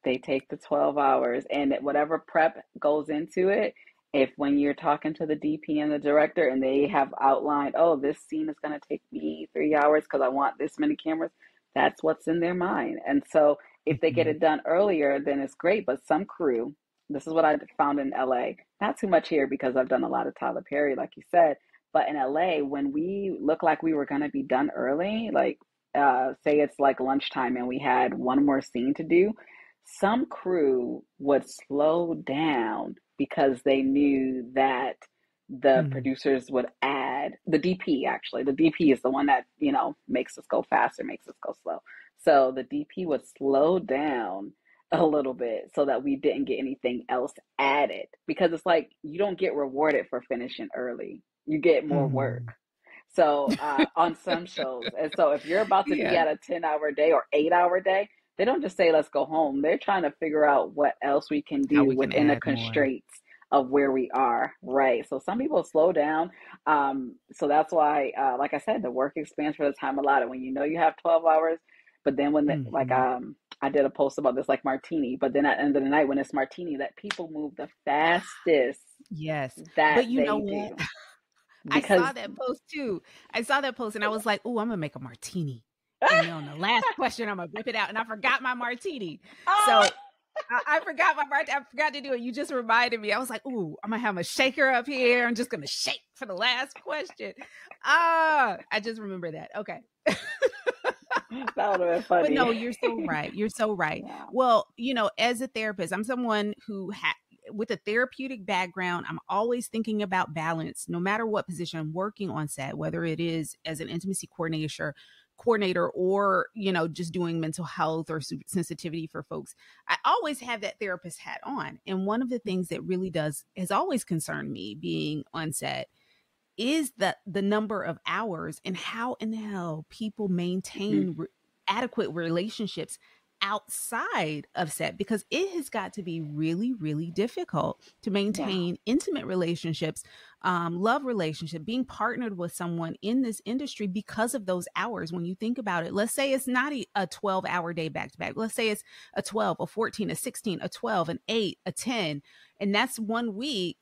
they take the 12 hours, and whatever prep goes into it. If when you're talking to the DP and the director and they have outlined, oh, this scene is going to take me 3 hours because I want this many cameras, that's what's in their mind. And so if they get Mhm. it done earlier, then it's great. But some crew, this is what I found in LA, not too much here because I've done a lot of Tyler Perry, like you said, But in LA, when we looked like we were going to be done early, like say it's like lunchtime and we had one more scene to do, some crew would slow down because they knew that the Mm. producers would add the DP. Actually, the DP is the one that, makes us go faster, makes us go slow. So the DP would slow down a little bit so that we didn't get anything else added, because it's like you don't get rewarded for finishing early, you get more work. Mhm. So on some shows, and so if you're about to be Yeah. at a 10-hour day or 8-hour day, they don't just say let's go home. They're trying to figure out what else we can How do we can within the add more. constraints of where we are, right? So some people slow down. So that's why, like I said, the work expands for the time allotted. When you know you have 12 hours, but then when Mhm. I did a post about this, like martini, but then at the end of the night when it's martini, that people move the fastest Yes. But that you know they what? do, I because saw that post too. I saw that post and I was like, "Oh, I'm gonna make a martini." And then on the last question, I'm gonna whip it out, and I forgot my martini. oh, So I forgot my martini. I forgot to do it. You just reminded me. I was like, "Ooh, I'm gonna have a shaker up here. I'm just gonna shake for the last question." Ah, I just remember that. Okay. that would have been But funny. no, you're so right. You're so right. Yeah. Well, as a therapist, I'm someone with a therapeutic background, I'm always thinking about balance, no matter what position I'm working on set, whether it is as an intimacy coordinator or just doing mental health or sensitivity for folks. I always have that therapist hat on, and one of the things that really does has always concerned me being on set is the number of hours and how in the hell people Mhm. maintain adequate relationships outside of set, because it has got to be really really difficult to Yeah. maintain intimate relationships, love relationship, being partnered with someone in this industry because of those hours. When you think about it, let's say it's not a 12-hour day back to back, let's say it's a 12, a 14, a 16, a 12, an 8, a 10, and that's one week.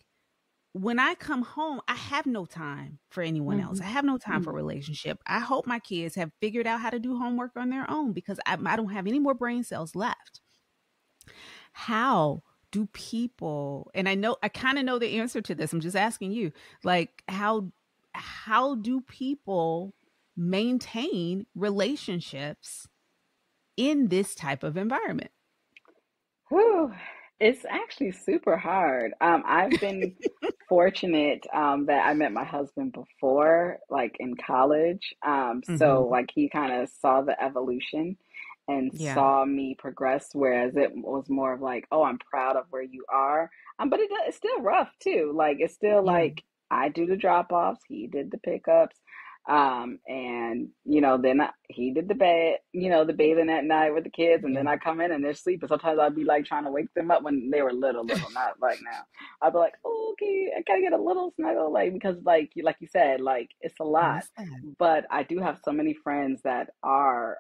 When I come home, I have no time for anyone else. Hmm. I have no time for Hmm. a relationship. I hope my kids have figured out how to do homework on their own, because I don't have any more brain cells left. How do people, and I kind of know the answer to this. I'm just asking you, like how do people maintain relationships in this type of environment? Whew. It's actually super hard. I've been fortunate that I met my husband before, like in college. So Mhm. like he kind of saw the evolution and Yeah. saw me progress, whereas it was more of like, oh, I'm proud of where you are. But it's still rough too. Like it's still Yeah. like I do the drop-offs, he did the pickups. And then he did the bed, the bathing at night with the kids, and Yeah. then I come in and they're sleeping. Sometimes I'd be like trying to wake them up when they were little, not like now. I'd be like, oh, okay, I gotta get a little snuggle, like because like you said, like it's a lot. What's that? But I do have so many friends that are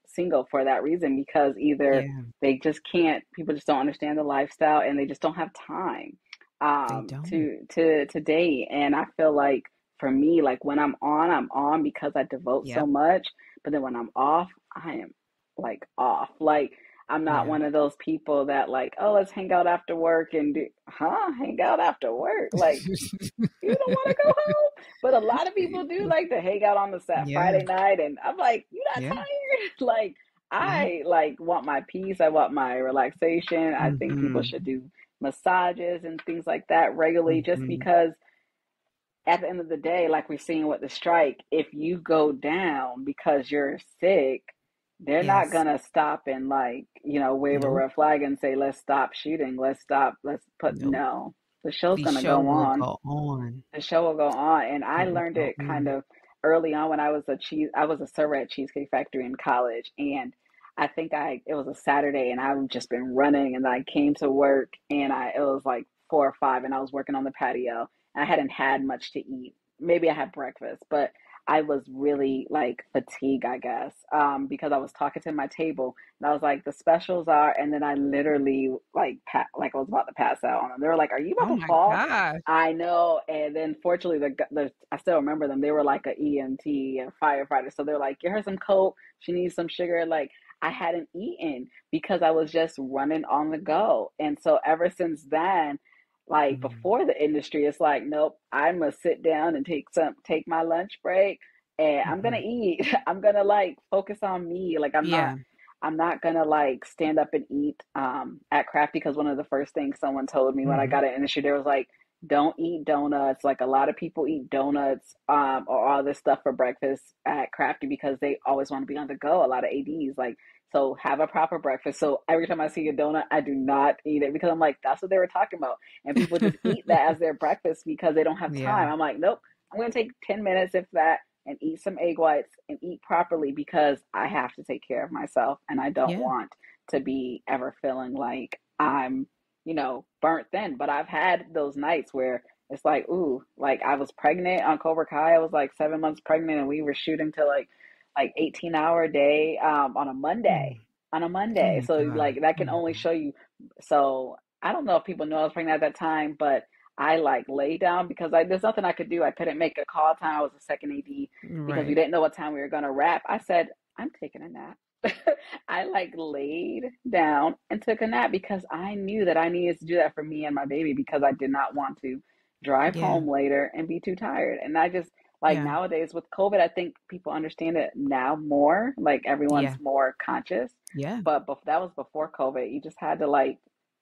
single for that reason, because either Yeah. they just can't, people just don't understand the lifestyle, and they just don't have time They don't. to date. And I feel like for me, like when I'm on because I devote so Yep. much. But then when I'm off, I am like off. Like I'm not Yeah. one of those people that like, oh, let's hang out after work and hang out after work. Like you don't want to go home. But a lot of people do like to hang out on the Sat Yeah. Friday night, and I'm like, you not Yeah. tired? Like Yeah. I like want my peace. I want my relaxation. I think people Mhm. should do massages and things like that regularly, just Mhm. because at the end of the day, like we're seeing with the strike, if you go down because you're sick, they're not Yes. gonna stop and like, wave a Nope. red flag and say, let's stop shooting, let's put Nope. no. The show's The gonna show go will on. go on. The show will go on. And I It will learned go it kind on. of early on when I was a server at Cheesecake Factory in college. And I think it was a Saturday and I've just been running, and I came to work and it was like 4 or 5 and I was working on the patio and I hadn't had much to eat. Maybe I had breakfast, but I was really like fatigued, I guess, because I was talking to my table and I was like, the specials are, and then I literally like I was about to pass out on them. They were like, "Are you Oh about to my fall?" gosh. I know. And then fortunately, I still remember them. They were like a EMT, a firefighter. So they're like, get her some Coke. She needs some sugar. Like I hadn't eaten because I was just running on the go. And so ever since then, like Mm. before the industry, it's like, nope, I'm gonna sit down and take my lunch break and I'm gonna Mhm. eat. I'm gonna like focus on me. Like Yeah. I'm not gonna like stand up and eat at craft because one of the first things someone told me when I Mhm. got an industry, there was like, don't eat donuts. Like a lot of people eat donuts or all this stuff for breakfast at Crafty because they always want to be on the go. A lot of ADs like, so have a proper breakfast. So every time I see a donut, I do not eat it because I'm like, that's what they were talking about. And people just eat that as their breakfast because they don't have Yeah. time. I'm like, nope, I'm going to take 10 minutes, if that, and eat some egg whites and eat properly because I have to take care of myself and I don't Yeah. want to be ever feeling like I'm, burnt thin. But I've had those nights where it's like, ooh, like I was pregnant on Cobra Kai. I was like 7 months pregnant and we were shooting to like 18-hour day on a Monday. Mm. On a Oh Monday. my So God. like that Oh can my only God. show you. So I don't know if people know I was pregnant at that time, but I like lay down because there's nothing I could do. I couldn't make a call time. I was a second AD because we Right. didn't know what time we were gonna wrap. I said, I'm taking a nap. I like laid down and took a nap because I knew that I needed to do that for me and my baby because I did not want to drive Yeah. home later and be too tired. And I just like Yeah. nowadays with COVID, I think people understand it now more. Like everyone's Yeah. more conscious. Yeah. But that was before COVID. You just had to like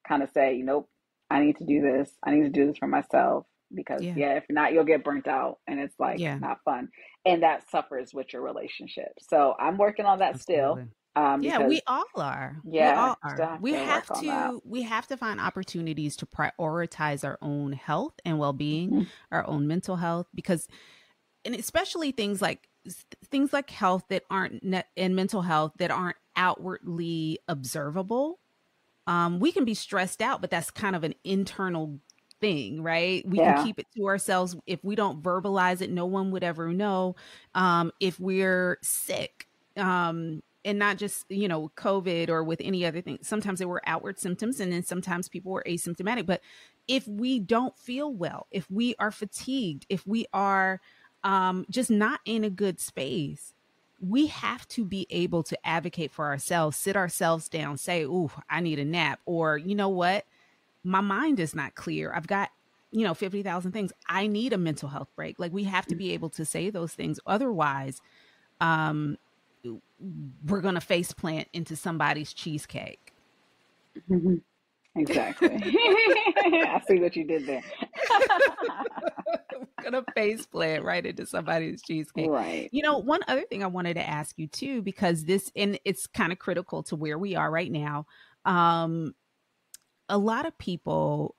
kind of say, nope, I need to do this. I need to do this for myself because Yeah. yeah, if not, you'll get burnt out and it's like Yeah. not fun. And that suffers with your relationship. So I'm working on that still, Absolutely. Yeah, because we all are. We yeah, all still are. have We to work have on that. to we have to find opportunities to prioritize our own health and well-being, Mhm. our own mental health because and especially things like health that aren't and mental health that aren't outwardly observable. We can be stressed out, but that's kind of an internal thing, right? We can Yeah. keep it to ourselves. If we don't verbalize it, no one would ever know. If we're sick, and not just, COVID or with any other thing. Sometimes there were outward symptoms and then sometimes people were asymptomatic. But if we don't feel well, if we are fatigued, if we are just not in a good space, we have to be able to advocate for ourselves, sit ourselves down, say, "Ooh, I need a nap," or you know what, my mind is not clear. I've got 50,000 things. I need a mental health break. Like we have to be able to say those things. Otherwise, um, we're gonna face plant into somebody's cheesecake. Mhm. Exactly. I see what you did there. We're gonna face plant right into somebody's cheesecake. Right. One other thing I wanted to ask you too, because this and it's kind of critical to where we are right now. Um, a lot of people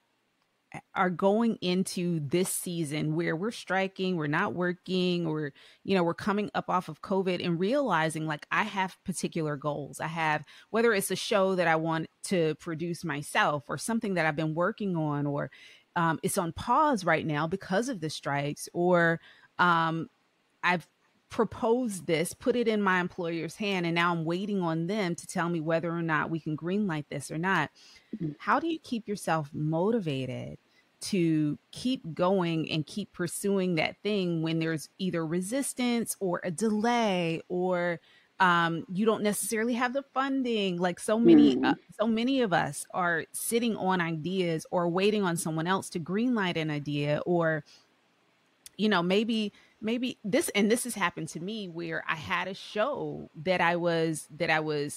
are going into this season where we're striking, we're not working, or, we're coming up off of COVID and realizing like I have particular goals. I have, whether it's a show that I want to produce myself or something that I've been working on, or it's on pause right now because of the strikes, or I've proposed this, put it in my employer's hand, and now I'm waiting on them to tell me whether or not we can greenlight this or not. How do you keep yourself motivated to keep going and keep pursuing that thing when there's either resistance or a delay, or you don't necessarily have the funding? Like Mm. so many of us are sitting on ideas or waiting on someone else to greenlight an idea, or maybe this has happened to me where I had a show that I was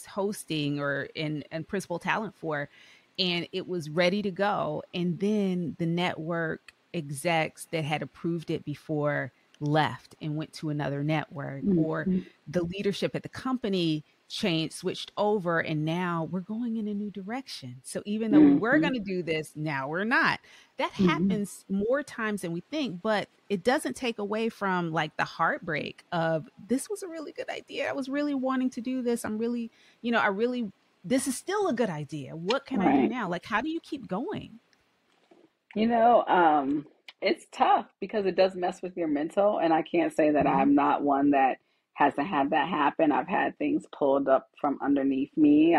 hosting or in principal talent for, and it was ready to go, and then the network execs that had approved it before left and went to another network, or Mhm. the leadership at the company changed, switched over, and now we're going in a new direction. So even though we were Mhm. going to do this, now we're not. That Mhm. happens more times than we think, but it doesn't take away from like the heartbreak of, this was a really good idea. I was really wanting to do this. I'm really, I really, this is still a good idea. What can I do Right. now? Like, how do you keep going? You know, it's tough because it does mess with your mental, and I can't say that Hmm. I'm not one that hasn't had that happen. I've had things pulled up from underneath me.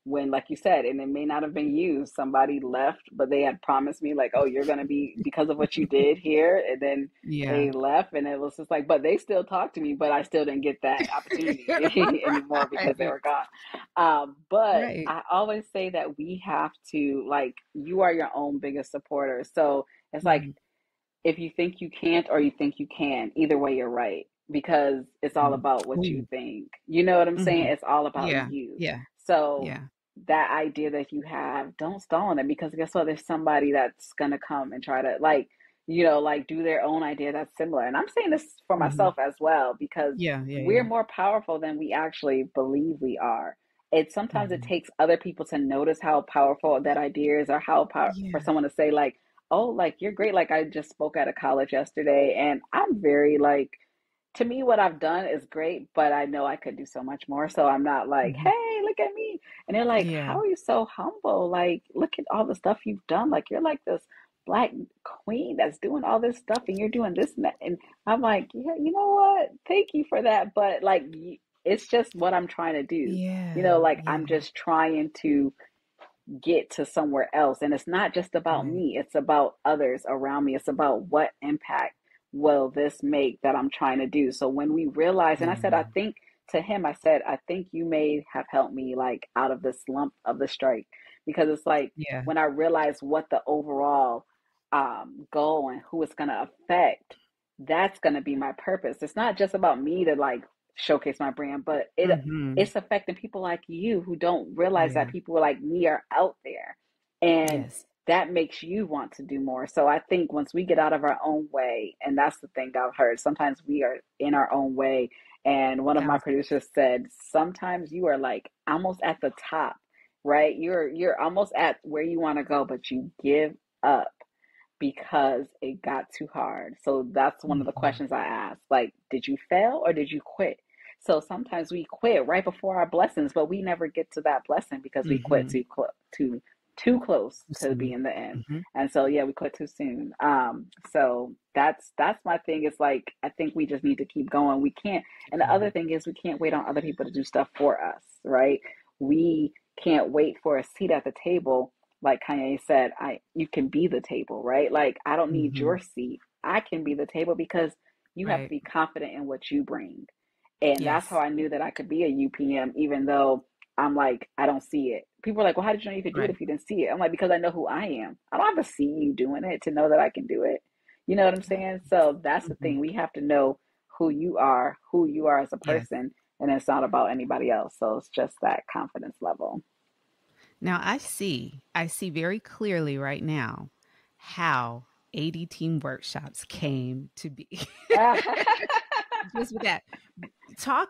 when, like you said, and it may not have been you, somebody left, but they had promised me like, oh, you're going to be, because of what you did here. And then Yeah. they left, and it was just like, but they still talk to me, but I still didn't get that opportunity anymore because they Right. were gone. But Right. I always say that we have to, like, you are your own biggest supporter. So it's like, Mhm. if you think you can't or you think you can, either way, you're right, because it's all Mhm. about what you Ooh. think. You know what I'm saying? Mhm. It's all about Yeah. you. Yeah. So Yeah. that idea that you have, don't stall on it, because guess what? There's somebody that's gonna come and try to, like, like, do their own idea that's similar. And I'm saying this for Mhm. myself as well, because Yeah. Yeah. we're Yeah. more powerful than we actually believe we are. It sometimes it Mhm. takes other people to notice how powerful that idea is, or how for Yeah. someone to say like, oh, like, you're great. Like, I just spoke at a college yesterday, and I'm very like, to me, what I've done is great, but I know I could do so much more. So I'm not like, Mhm. hey, look at me. And they're like, Yeah. how are you so humble? Like, look at all the stuff you've done. Like, you're like this black queen that's doing all this stuff, and you're doing this and that. And I'm like, yeah, you know what? Thank you for that. But like, it's just what I'm trying to do. Yeah. Like, I'm Yeah. just trying to get to somewhere else. And it's not just about Right. me, it's about others around me. It's about what impact will this make that I'm trying to do. So when we realize, and I said, I Mhm. think to him, I said, I think you may have helped me like out of this slump of the strike, because it's like Yeah. when I realize what the overall goal and who it's going to affect, that's going to be my purpose. It's not just about me to like showcase my brand, but Mhm. it's affecting people like you who don't realize that Yeah. people like me are out there, and Yes. that makes you want to do more. So I think once we get out of our own way, and that's the thing I've heard, sometimes we are in our own way. And one of my Thousand. producers said, sometimes you are like almost at the top, right? You're almost at where you want to go, but you give up because it got too hard. So that's one of the Mhm. questions I ask. Like, did you fail or did you quit? So sometimes we quit right before our blessings, but we never get to that blessing because we quit Mhm. too close Too to be soon. in the end. Mhm. And so yeah, we quit too soon. So that's my thing. It's like, I think we just need to keep going. We can't, Keep and the other going. thing is, we can't wait on other people to do stuff for us, right? We can't wait for a seat at the table. Like Kanye said, I you can be the table, right? Like, I don't need your Mhm. seat. I can be the table, because you have to Right. be confident in what you bring. And that's how Yes. I knew that I could be a UPM, even though I'm like, I don't see it. People are like, well, how did you know you could do it Right. if you didn't see it? I'm like, because I know who I am. I don't have to see you doing it to know that I can do it. You know what I'm saying? So that's the Mhm. thing. We have to know who you are as a Yes. person, and it's not about anybody else. So it's just that confidence level. Now I see very clearly right now how AD team workshops came to be. Just with that.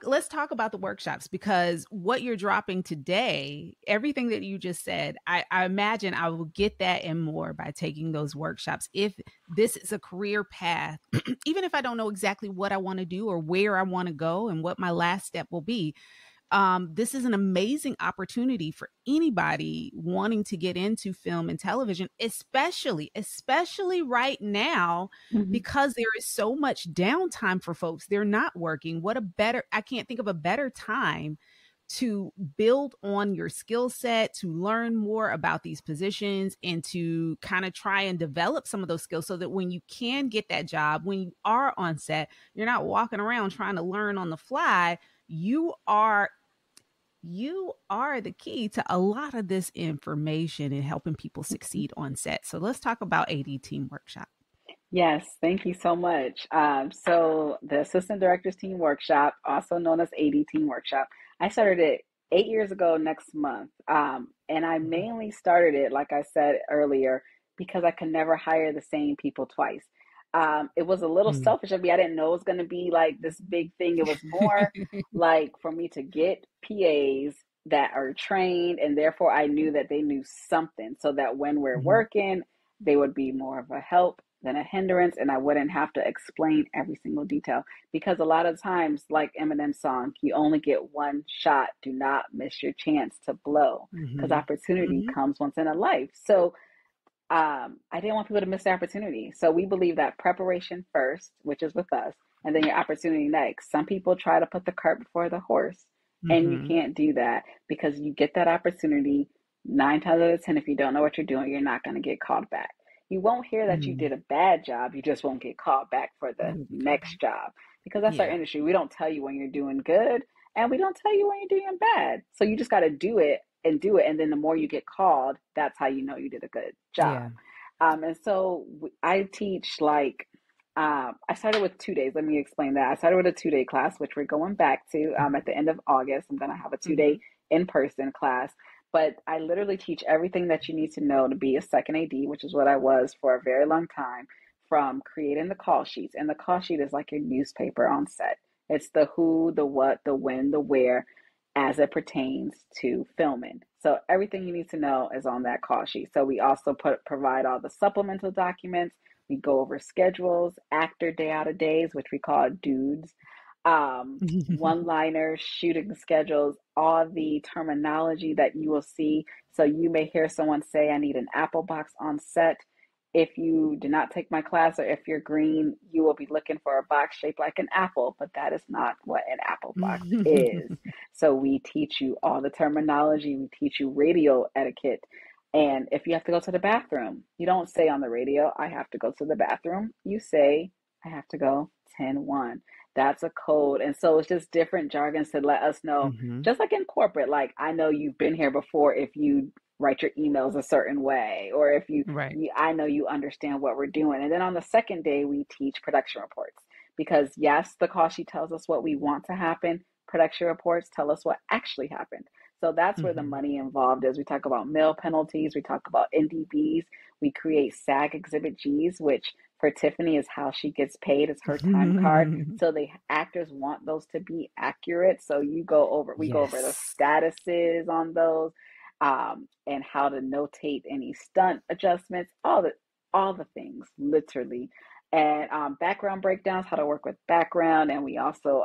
Let's talk about the workshops, because what you're dropping today, everything that you just said, I imagine I will get that and more by taking those workshops. If this is a career path, even if I don't know exactly what I want to do or where I want to go and what my last step will be, this is an amazing opportunity for anybody wanting to get into film and television, especially right now, Mhm. because there is so much downtime for folks. They're not working. I can't think of a better time to build on your skill set, to learn more about these positions, and to kind of try and develop some of those skills so that when you can get that job, when you are on set, you're not walking around trying to learn on the fly. You are the key to a lot of this information and helping people succeed on set. So let's talk about AD Team Workshop. Yes, thank you so much. So the Assistant Directors Team Workshop, also known as AD Team Workshop, I started it 8 years ago next month. And I Mhm. mainly started it, like I said earlier, because I could never hire the same people twice. It was a little Mm. selfish of me. I didn't know it was going to be like this big thing. It was more like for me to get PAs that are trained, and therefore I knew that they knew something, so that when we're Mhm. working, they would be more of a help than a hindrance, and I wouldn't have to explain every single detail. Because a lot of times, like Eminem's song, you only get one shot. Do not miss your chance to blow, because Mhm. opportunity Mhm. comes once in a life. So I didn't want people to miss the opportunity. So we believe that preparation first, which is with us, and then your opportunity next. Some people try to put the cart before the horse, And you Mm-hmm. can't do that because you get that opportunity 9 times out of 10. If you don't know what you're doing, you're not going to get called back. You won't hear that you Mm-hmm. did a bad job. You just won't get called back for the Won't be called next back. job because that's our Yeah. industry. We don't tell you when you're doing good and we don't tell you when you're doing bad. So you just got to do it and do it. And then the more you get called, that's how you know you did a good job. Yeah. And so I teach like, I started with 2 days. Let me explain that. I started with a 2 day class, which we're going back to at the end of August. I'm going to have a 2 day Mm-hmm. in person class. But I literally teach everything that you need to know to be a second AD, which is what I was for a very long time, from creating the call sheets. And the call sheet is like your newspaper on set. It's the who, the what, the when, the where, as it pertains to filming. So everything you need to know is on that call sheet. So we also provide all the supplemental documents. We go over schedules, actor day out of days, which we call dudes, one-liners, shooting schedules, all the terminology that you will see. So you may hear someone say, I need an apple box on set. If you do not take my class or if you're green, you will be looking for a box shaped like an apple, but that is not what an apple box is. So we teach you all the terminology, we teach you radio etiquette. And if you have to go to the bathroom, you don't say on the radio, I have to go to the bathroom. You say, I have to go 10-1. That's a code. And so it's just different jargons to let us know, Mm-hmm. just like in corporate, like I know you've been here before if you write your emails a certain way, or if Right. I know you understand what we're doing. And then on the second day, we teach production reports because yes, the call sheet tells us what we want to happen. Production reports tell us what actually happened. So that's where the Mm-hmm. money involved is. We talk about meal penalties, we talk about NDBs, we create SAG Exhibit Gs, which for Tiffany is how she gets paid. It's her time card. So the actors want those to be accurate. So we go over the Yes. statuses on those, and how to notate any stunt adjustments, all the things, literally, and background breakdowns, how to work with background, and we also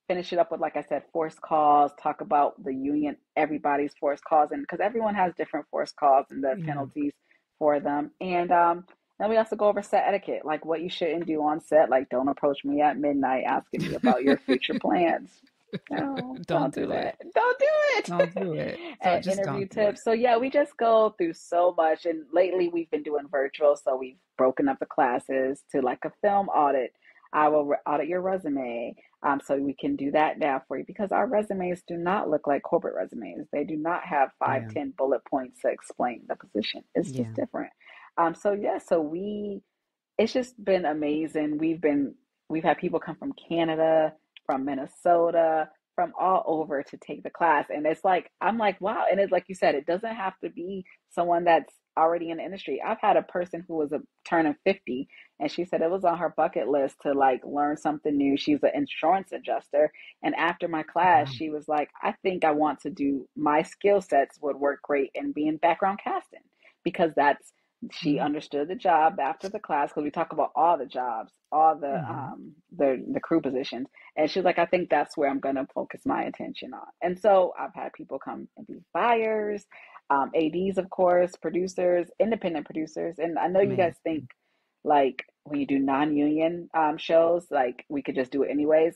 finish it up with, like I said, forced calls, talk about the union, everybody's forced calls, and because everyone has different forced calls and the Yeah. penalties for them. And then we also go over set etiquette, like what you shouldn't do on set, like don't approach me at midnight asking me about your future plans. No, Don't don't do do it. that. Don't do it. Don't do it. And Don't just interview don't do it. tips. So yeah, we just go through so much. And lately we've been doing virtual. So we've broken up the classes to like a film audit. I will audit your resume. So we can do that now for you because our resumes do not look like corporate resumes. They do not have five, Yeah. 10 bullet points to explain the position. It's just Yeah. different. So yeah, it's just been amazing. We've had people come from Canada, from Minnesota, from all over to take the class. And it's like I'm like, wow. And it's like you said, it doesn't have to be someone that's already in the industry. I've had a person who was turning 50 and she said it was on her bucket list to like learn something new. She's an insurance adjuster. And after my class, Wow. she was like, I think I want to do my skill sets would work great in being background casting because that's she Mm-hmm. understood the job after the class because we talk about all the jobs, all Mm-hmm. the crew positions, and she's like, I think that's where I'm going to focus my attention on. And so I've had people come and be buyers, ads, of course, producers, independent producers, and I know you Man. guys think like when you do non-union shows, like we could just do it anyways.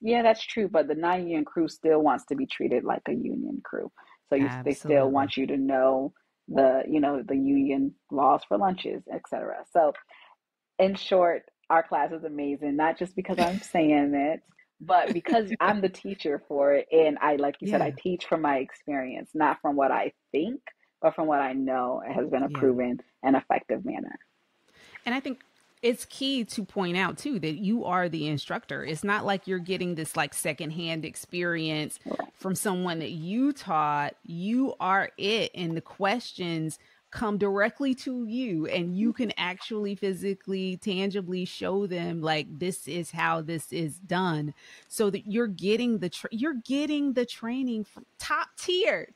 Yeah, that's true, but the non-union crew still wants to be treated like a union crew. So they still Absolutely. want you to know the union laws for lunches, etc. So in short, our class is amazing, not just because I'm saying it, but because I'm the teacher for it. And I, like you said, I Yeah. teach from my experience, not from what I think, but from what I know has been a Yeah. proven and effective manner. And I think it's key to point out too that you are the instructor. It's not like you're getting this like secondhand experience Right. from someone that you taught. You are it, and the questions come directly to you, and you can actually physically, tangibly show them like this is how this is done, so that you're getting you're getting the training from top tier,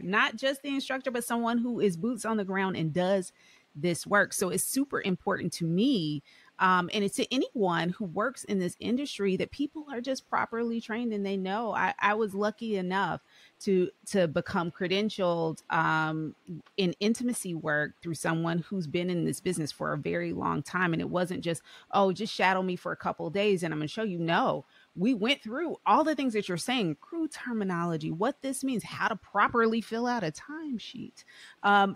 not just the instructor, but someone who is boots on the ground and does this work. So it's super important to me. And it's to anyone who works in this industry that people are just properly trained and they know. I was lucky enough to become credentialed in intimacy work through someone who's been in this business for a very long time. And it wasn't just, oh, just shadow me for a couple of days and I'm going to show you. No, we went through all the things that you're saying, crew terminology, what this means, how to properly fill out a timesheet,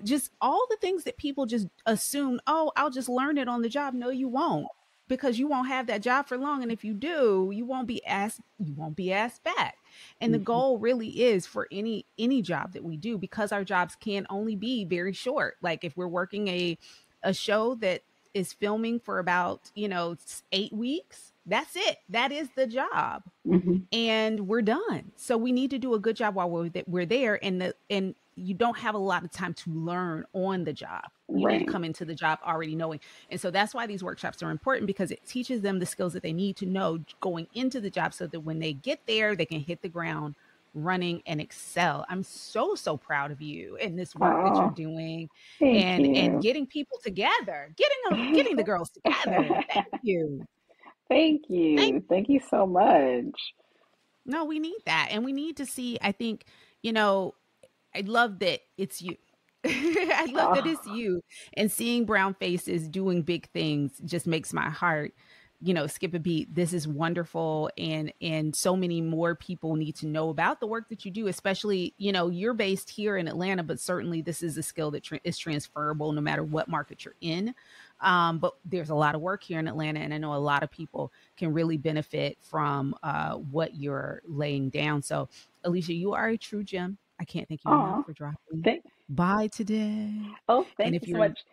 just all the things that people just assume, oh, I'll just learn it on the job. No, you won't, because you won't have that job for long. And if you do, you won't be asked back. And the Mhm. goal really is for any job that we do, because our jobs can only be very short. Like if we're working a show that is filming for about, 8 weeks, that's it. That is the job, Mhm. and we're done. So we need to do a good job while we're there, and you don't have a lot of time to learn on the job. You need to Right. come into the job already knowing. And so that's why these workshops are important, because it teaches them the skills that they need to know going into the job, so that when they get there, they can hit the ground running and excel. I'm so proud of you and this work that you're Oh, doing, thank and you. getting people together, getting the girls together. Thank you. Thank Thank you. Thank you so much. No, we need that. And we need to see, I think, you know, I love that it's you. I love that Oh, it's you. And seeing brown faces doing big things just makes my heart, skip a beat. This is wonderful. And so many more people need to know about the work that you do, especially, you're based here in Atlanta, but certainly this is a skill that is transferable no matter what market you're in. But there's a lot of work here in Atlanta, and I know a lot of people can really benefit from what you're laying down. So, Alicia, you are a true gem. I can't thank you enough oh, for dropping thank, by today. And thank if you so you're much.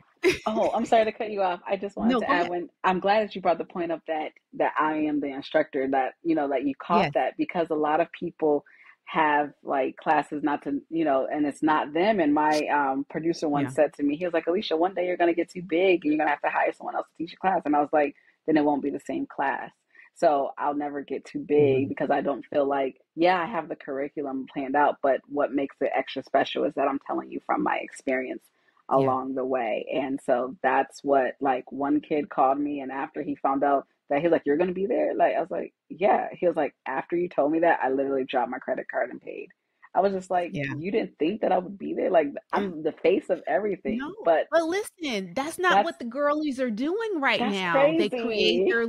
Oh, I'm sorry to cut you off. I just wanted no, to go add, ahead. when I'm glad that you brought the point up that I am the instructor, that that you caught Yes, that, because a lot of people have like classes not to, and it's not them. And my producer once yeah, said to me, he was like, Alicia, one day you're gonna get too big and you're gonna have to hire someone else to teach your class. And I was like, then it won't be the same class. So I'll never get too big, mhm, because I don't feel like, yeah, I have the curriculum planned out, but what makes it extra special is that I'm telling you from my experience yeah, along the way. And so that's what, like, one kid called me, and after he found out that, he's like, you're going to be there? Like, I was like, yeah. He was like, after you told me that, I literally dropped my credit card and paid. I was just like, yeah. you didn't think that I would be there? Like, I'm the face of No, everything, but but listen, that's not that's what the girlies are doing right that's now. They create crazy. their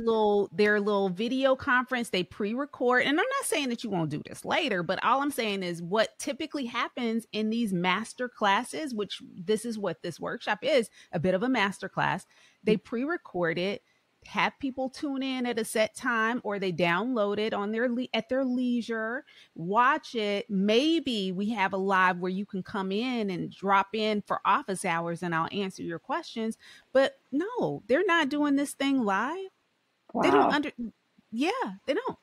little video conference, they pre-record. And I'm not saying that you won't do this later, but all I'm saying is what typically happens in these master classes, which this is what this workshop is, a bit of a master class. They pre-record it, have people tune in at a set time, or they download it on at their leisure, watch it. Maybe we have a live where you can come in and drop in for office hours and I'll answer your questions. But no, they're not doing this thing live. They don't Wow. under Yeah, they don't.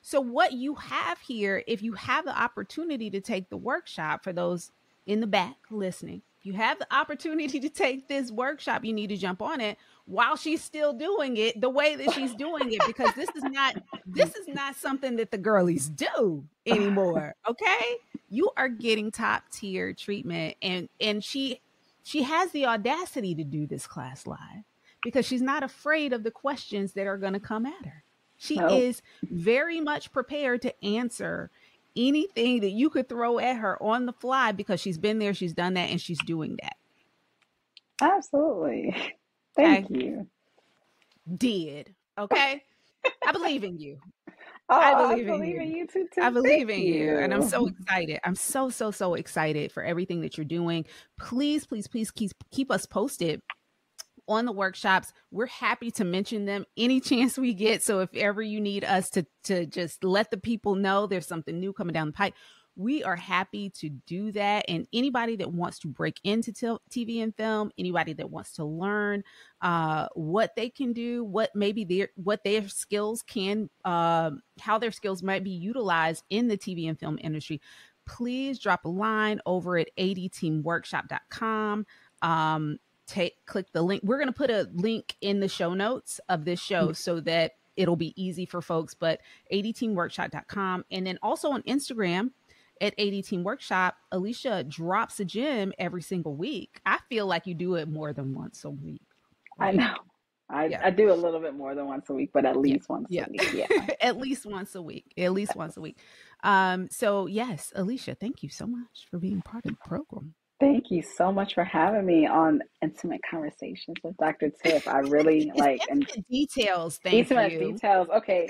So what you have here, if you have the opportunity to take the workshop, for those in the back listening, if you have the opportunity to take this workshop, you need to jump on it while she's still doing it the way that she's doing it, because this is not something that the girlies do anymore. Okay? You are getting top tier treatment, and she has the audacity to do this class live because she's not afraid of the questions that are going to come at her. She No, is very much prepared to answer anything that you could throw at her on the fly, because she's been there, she's done that, and she's doing that. absolutely. Thank Okay. you. Did. Okay. I believe in you. I Oh, I believe in believe you. in you too, I too. believe Thank in you. And I'm you. so excited. I'm so excited for everything that you're doing. Please keep us posted on the workshops. We're happy to mention them any chance we get. So if ever you need us to just let the people know there's something new coming down the pipe, we are happy to do that. And anybody that wants to break into TV and film, anybody that wants to learn what they can do, what their skills can, how their skills might be utilized in the TV and film industry, please drop a line over at adteamworkshop.com. Click the link. We're going to put a link in the show notes of this show so that it'll be easy for folks. But adteamworkshop.com, and then also on Instagram at AD Workshop, Alicia drops a gem every single week. I feel like you do it more than once a week, I right? know. I, Yeah. I do a little bit more than once a week, but at Yeah. least once a Yeah. week. Yeah. At least once a week. At least once a week. So yes, Alicia, thank you so much for being part of the program. Thank you so much for having me on Intimate Conversations with Dr. Tiff. I really It's like, and intimate details. Thank intimate you. details. Okay,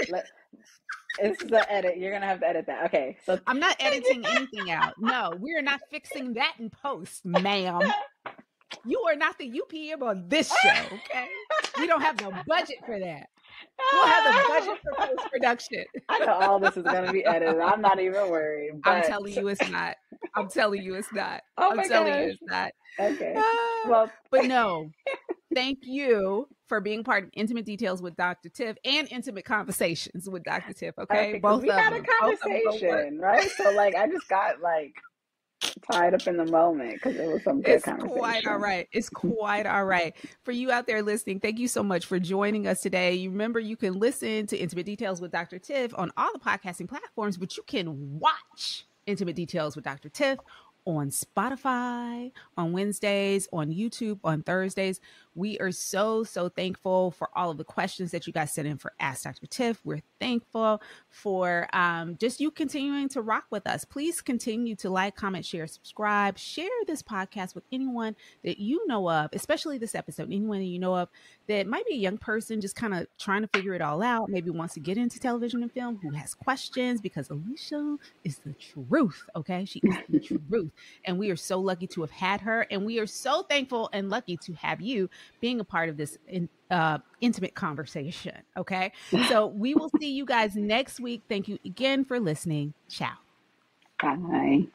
This is the edit. You're gonna have to edit that. Okay, so I'm not editing anything out. No, we are not fixing that in post, ma'am. You are not the UPM on this show, okay? We don't have the budget for that. We'll have the budget for post-production. I know all this is gonna be edited. I'm not even worried. I'm But telling you it's not. I'm telling you it's not. oh I'm my telling gosh. you it's not. Okay. Well, But no, thank you for being part of Intimate Details with Dr. Tiff and Intimate Conversations with Dr. Tiff, okay? both we had a them. conversation, right? So like I just got like tied up in the moment because it was some good conversation. It's quite all right. It's quite all right. For you out there listening, thank you so much for joining us today. You remember you can listen to Intimate Details with Dr. Tiff on all the podcasting platforms, but you can watch Intimate Details with Dr. Tiff on Spotify, on Wednesdays, on YouTube, on Thursdays. We are so thankful for all of the questions that you guys sent in for Ask Dr. Tiff. We're thankful for just you continuing to rock with us. Please continue to like, comment, share, subscribe, share this podcast with anyone that you know of, especially this episode, anyone that you know of that might be a young person just kind of trying to figure it all out, maybe wants to get into television and film, who has questions, because Alicia is the truth, okay? She is the truth. And we are so lucky to have had her. And we are so thankful and lucky to have you being a part of this intimate conversation. Okay. So we will see you guys next week. Thank you again for listening. Ciao. Bye.